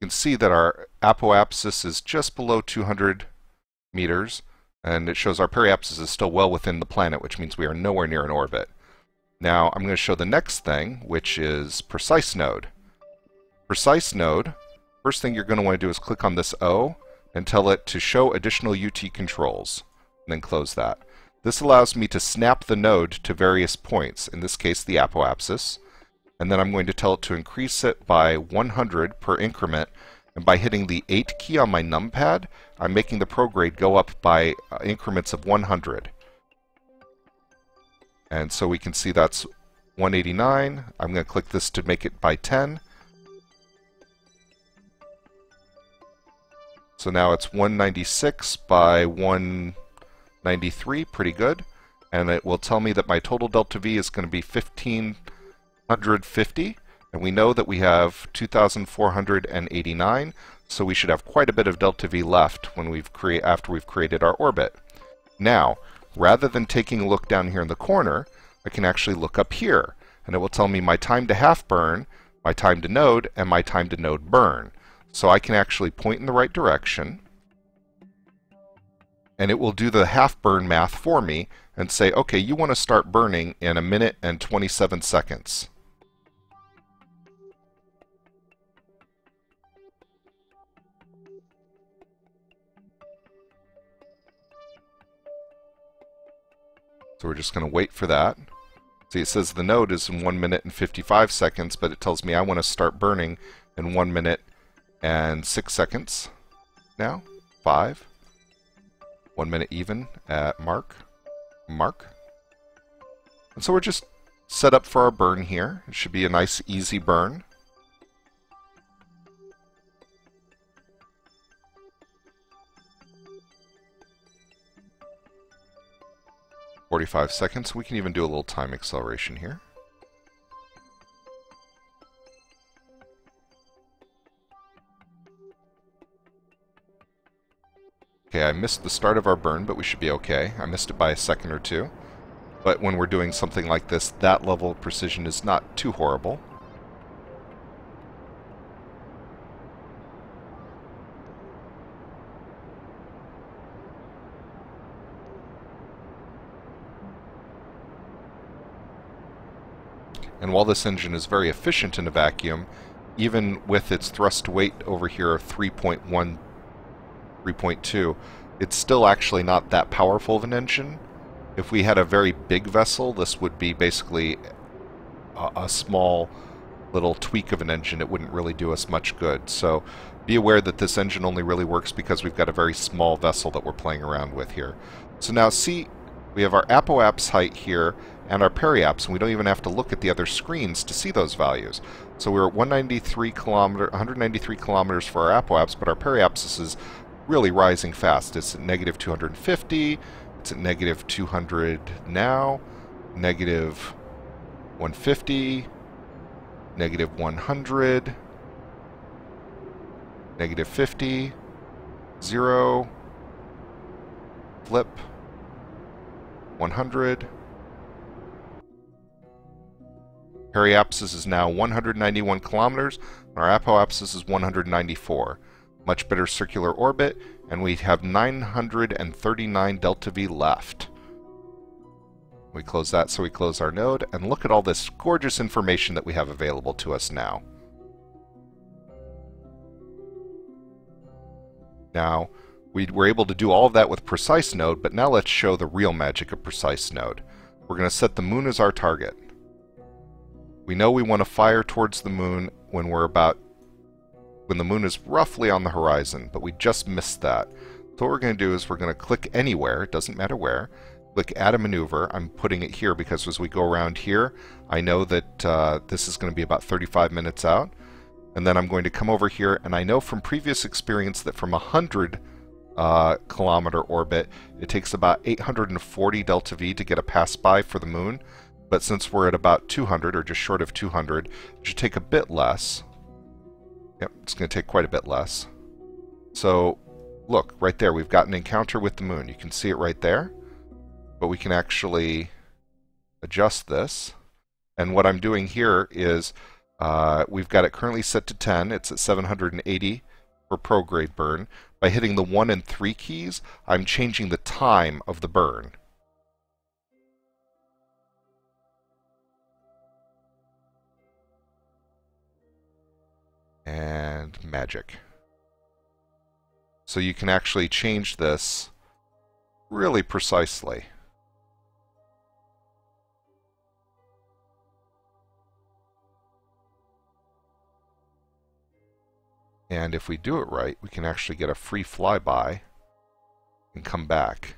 You can see that our apoapsis is just below 200 meters, and it shows our periapsis is still well within the planet, which means we are nowhere near an orbit. Now I'm going to show the next thing, which is precise node. Precise node, first thing you're going to want to do is click on this O and tell it to show additional UT controls. And then close that. This allows me to snap the node to various points, in this case the apoapsis, and then I'm going to tell it to increase it by 100 per increment, and by hitting the 8 key on my numpad, I'm making the prograde go up by increments of 100. And so we can see that's 189. I'm going to click this to make it by 10. So now it's 196 by 193, pretty good. And it will tell me that my total delta V is going to be 1,550. And we know that we have 2,489, so we should have quite a bit of delta V left when after we've created our orbit. Now, rather than taking a look down here in the corner, I can actually look up here, and it will tell me my time to half burn, my time to node, and my time to node burn. So I can actually point in the right direction, and it will do the half burn math for me and say, okay, you want to start burning in 1 minute and 27 seconds. So we're just going to wait for that. See, it says the node is in 1 minute and 55 seconds, but it tells me I want to start burning in 1 minute And 6 seconds now. 5. 1 minute even at mark. And so we're just set up for our burn here. It should be a nice, easy burn. $45. We can even do a little time acceleration here. Okay, I missed the start of our burn, but we should be okay. I missed it by a second or two. But when we're doing something like this, that level of precision is not too horrible. And while this engine is very efficient in a vacuum, even with its thrust weight over here of 3.1, 3.2, it's still actually not that powerful of an engine. If we had a very big vessel, this would be basically a small little tweak of an engine. It wouldn't really do us much good. So be aware that this engine only really works because we've got a very small vessel that we're playing around with here. So now see, we have our apoapse height here and our periapse, and we don't even have to look at the other screens to see those values. So we're at 193 kilometers for our apoapse, but our periapsis is really rising fast. It's at negative 250. It's at negative 200 now, negative 150, negative 100, negative 50, 0, flip, 100. Periapsis is now 191 kilometers, and our apoapsis is 194. Much better circular orbit, and we have 939 delta V left. We close that, so we close our node, and look at all this gorgeous information that we have available to us now. Now, we were able to do all of that with Precise Node, but now let's show the real magic of Precise Node. We're going to set the moon as our target. We know we want to fire towards the moon when the moon is roughly on the horizon, but we just missed that. So what we're going to do is we're going to click anywhere, it doesn't matter where, click Add a Maneuver. I'm putting it here because as we go around here, I know that this is going to be about 35 minutes out. And then I'm going to come over here, and I know from previous experience that from 100 kilometer orbit, it takes about 840 delta V to get a pass-by for the moon. But since we're at about 200, or just short of 200, it should take a bit less. Yep, it's going to take quite a bit less. So, look, right there, we've got an encounter with the moon. You can see it right there. But we can actually adjust this. And what I'm doing here is, we've got it currently set to 10. It's at 780 for pro-grade burn. By hitting the 1 and 3 keys, I'm changing the time of the burn. And magic. So you can actually change this really precisely. And if we do it right, we can actually get a free flyby and come back.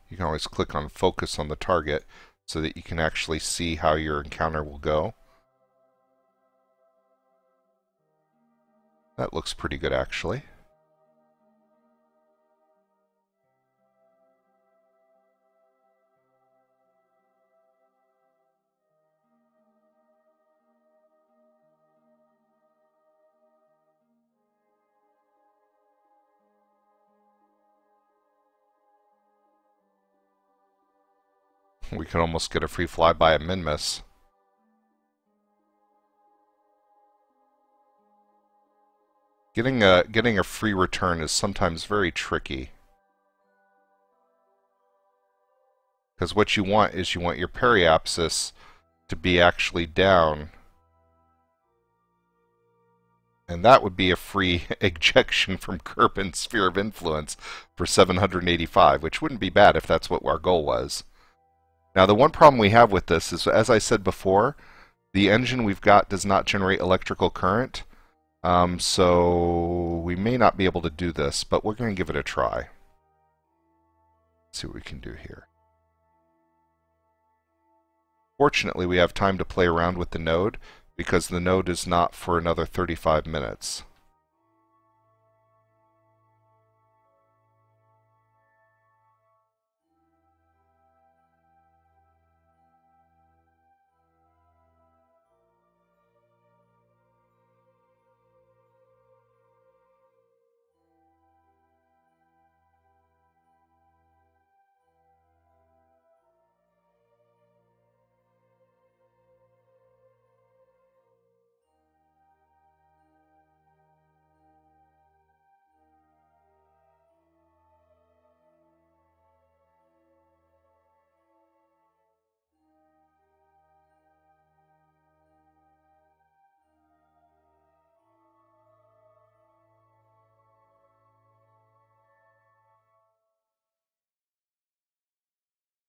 You can always click on focus on the target so that you can actually see how your encounter will go. That looks pretty good, actually. We could almost get a free flyby at Minmus. Getting a free return is sometimes very tricky. Because what you want is you want your periapsis to be actually down. And that would be a free ejection from Kerbin's Sphere of Influence for 785, which wouldn't be bad if that's what our goal was. Now, the one problem we have with this is, as I said before, the engine we've got does not generate electrical current. So we may not be able to do this, but we're going to give it a try. Let's see what we can do here. Fortunately, we have time to play around with the node, because the node is not for another 35 minutes.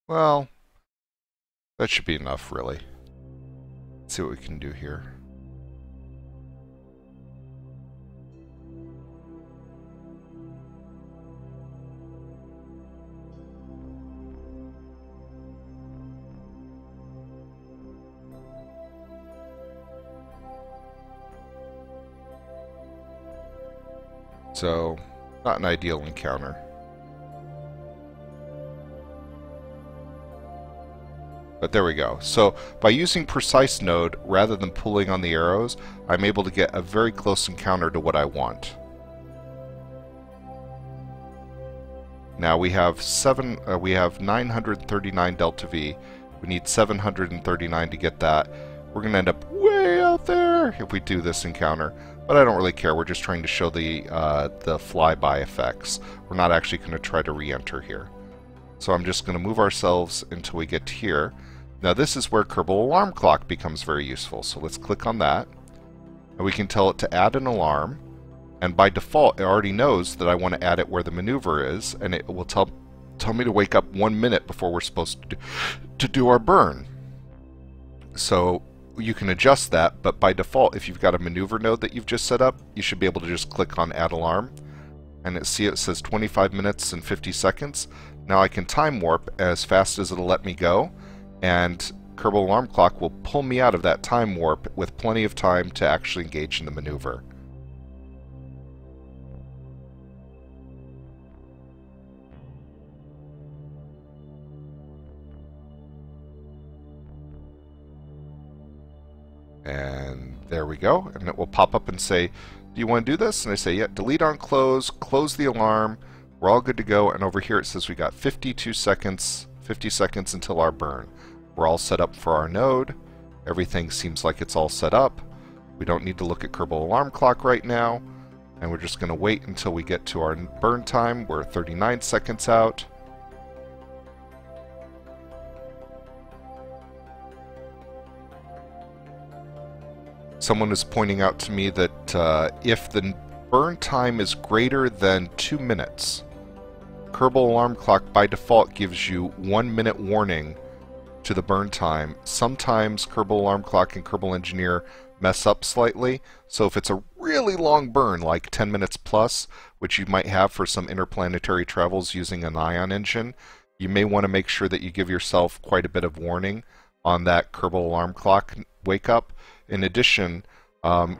Well, that should be enough, really. Let's see what we can do here. So, not an ideal encounter. But there we go. So by using precise node rather than pulling on the arrows, I'm able to get a very close encounter to what I want. Now we have 939 delta V. We need 739 to get that. We're going to end up way out there if we do this encounter. But I don't really care. We're just trying to show the flyby effects. We're not actually going to try to re-enter here. So I'm just going to move ourselves until we get to here. Now this is where Kerbal Alarm Clock becomes very useful. So let's click on that. And we can tell it to add an alarm. And by default, it already knows that I want to add it where the maneuver is. And it will tell me to wake up 1 minute before we're supposed to do our burn. So you can adjust that. But by default, if you've got a maneuver node that you've just set up, you should be able to just click on Add Alarm. And it says 25 minutes and 50 seconds. Now I can time warp as fast as it'll let me go, and Kerbal Alarm Clock will pull me out of that time warp with plenty of time to actually engage in the maneuver. And there we go, and it will pop up and say, do you want to do this? And I say, yeah, delete on close, close the alarm, we're all good to go. And over here it says we got 52 seconds, 50 seconds until our burn. We're all set up for our node. Everything seems like it's all set up. We don't need to look at Kerbal Alarm Clock right now. And we're just going to wait until we get to our burn time. We're 39 seconds out. Someone is pointing out to me that if the burn time is greater than 2 minutes, Kerbal Alarm Clock by default gives you 1 minute warning to the burn time. Sometimes Kerbal Alarm Clock and Kerbal Engineer mess up slightly, so if it's a really long burn, like 10 minutes plus, which you might have for some interplanetary travels using an ion engine, you may want to make sure that you give yourself quite a bit of warning on that Kerbal Alarm Clock wake up. In addition,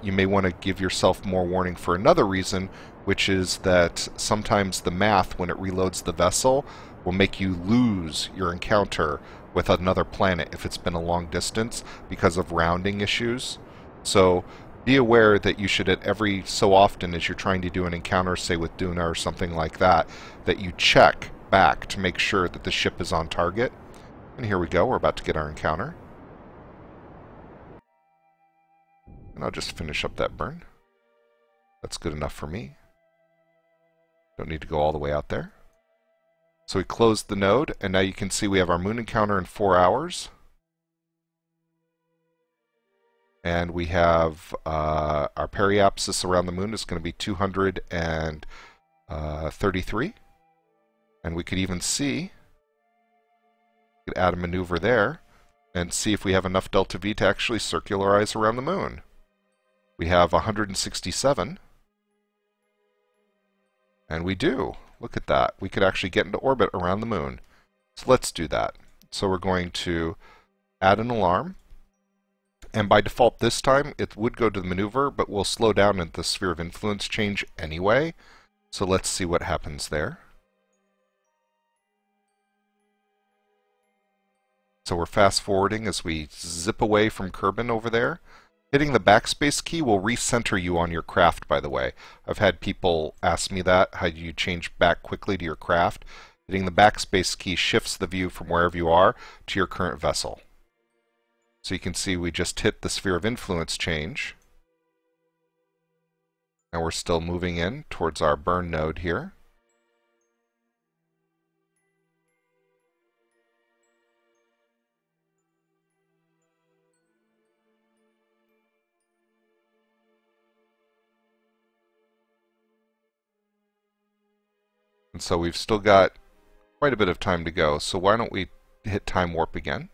you may want to give yourself more warning for another reason, which is that sometimes the math, when it reloads the vessel, will make you lose your encounter with another planet if it's been a long distance because of rounding issues. So be aware that you should, at every so often as you're trying to do an encounter, say with Duna or something like that, that you check back to make sure that the ship is on target. And here we go, we're about to get our encounter. And I'll just finish up that burn. That's good enough for me. Don't need to go all the way out there. So we closed the node, and now you can see we have our moon encounter in 4 hours. And we have our periapsis around the moon is going to be 233. And we could even see, we could add a maneuver there, and see if we have enough delta V to actually circularize around the moon. We have 167. And we do. Look at that. We could actually get into orbit around the moon. So let's do that. So we're going to add an alarm. And by default this time, it would go to the maneuver, but we'll slow down at the sphere of influence change anyway. So let's see what happens there. So we're fast forwarding as we zip away from Kerbin over there. Hitting the backspace key will recenter you on your craft, by the way. I've had people ask me that, how do you change back quickly to your craft? Hitting the backspace key shifts the view from wherever you are to your current vessel. So you can see we just hit the sphere of influence change. And we're still moving in towards our burn node here. And so we've still got quite a bit of time to go, so why don't we hit time warp again,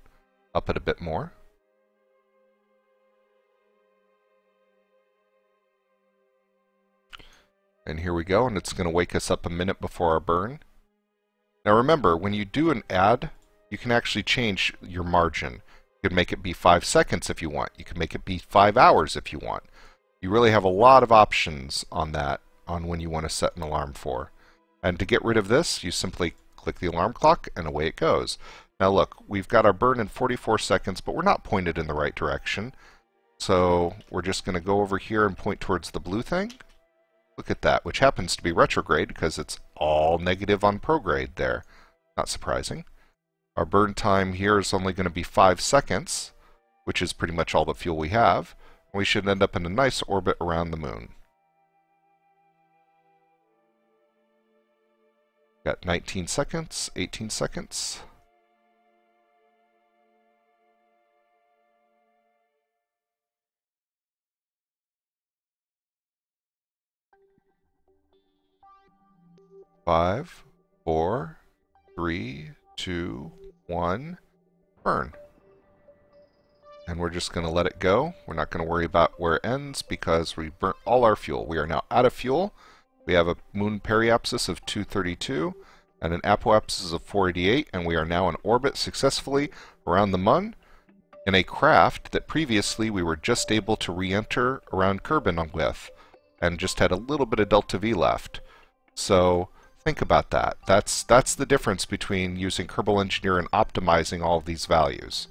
up it a bit more. And here we go, and it's going to wake us up a minute before our burn. Now remember, when you do an add, you can actually change your margin. You can make it be 5 seconds if you want. You can make it be 5 hours if you want. You really have a lot of options on that, on when you want to set an alarm for. And to get rid of this, you simply click the alarm clock and away it goes. Now look, we've got our burn in 44 seconds, but we're not pointed in the right direction. So we're just going to go over here and point towards the blue thing. Look at that, which happens to be retrograde because it's all negative on prograde there. Not surprising. Our burn time here is only going to be 5 seconds, which is pretty much all the fuel we have. We should end up in a nice orbit around the moon. Got 19 seconds, 18 seconds. Five, 4, 3, 2, 1, burn. And we're just going to let it go. We're not going to worry about where it ends because we burnt all our fuel. We are now out of fuel. We have a moon periapsis of 232 and an apoapsis of 488, and we are now in orbit successfully around the Mun in a craft that previously we were just able to re-enter around Kerbin with and just had a little bit of delta V left. So think about that. That's the difference between using Kerbal Engineer and optimizing all of these values.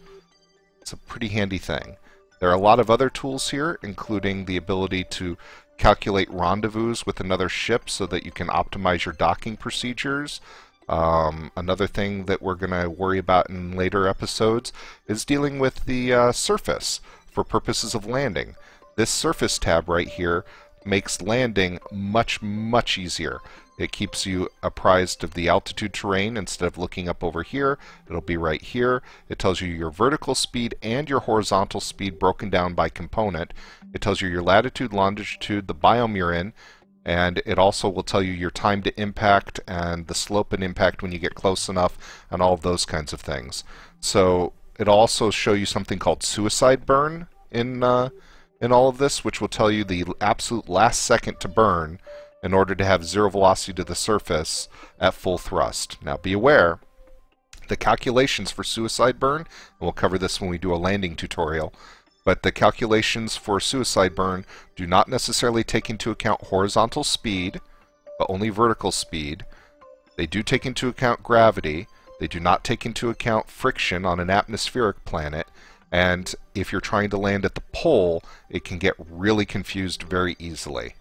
It's a pretty handy thing. There are a lot of other tools here, including the ability to calculate rendezvous with another ship so that you can optimize your docking procedures. Another thing that we're going to worry about in later episodes is dealing with the surface for purposes of landing. This surface tab right here makes landing much, much easier. It keeps you apprised of the altitude terrain. Instead of looking up over here, it'll be right here. It tells you your vertical speed and your horizontal speed broken down by component. It tells you your latitude, longitude, the biome you're in, and it also will tell you your time to impact and the slope and impact when you get close enough and all of those kinds of things. So it'll also show you something called suicide burn in all of this, which will tell you the absolute last second to burn in order to have zero velocity to the surface at full thrust. Now be aware, the calculations for suicide burn, and we'll cover this when we do a landing tutorial, but the calculations for suicide burn do not necessarily take into account horizontal speed, but only vertical speed. They do take into account gravity. They do not take into account friction on an atmospheric planet. And if you're trying to land at the pole, it can get really confused very easily.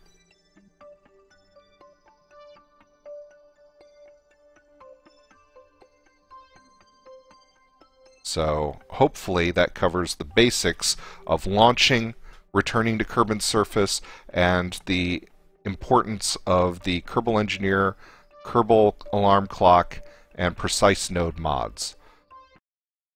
So hopefully that covers the basics of launching, returning to Kerbal Surface, and the importance of the Kerbal Engineer, Kerbal Alarm Clock, and Precise Node mods.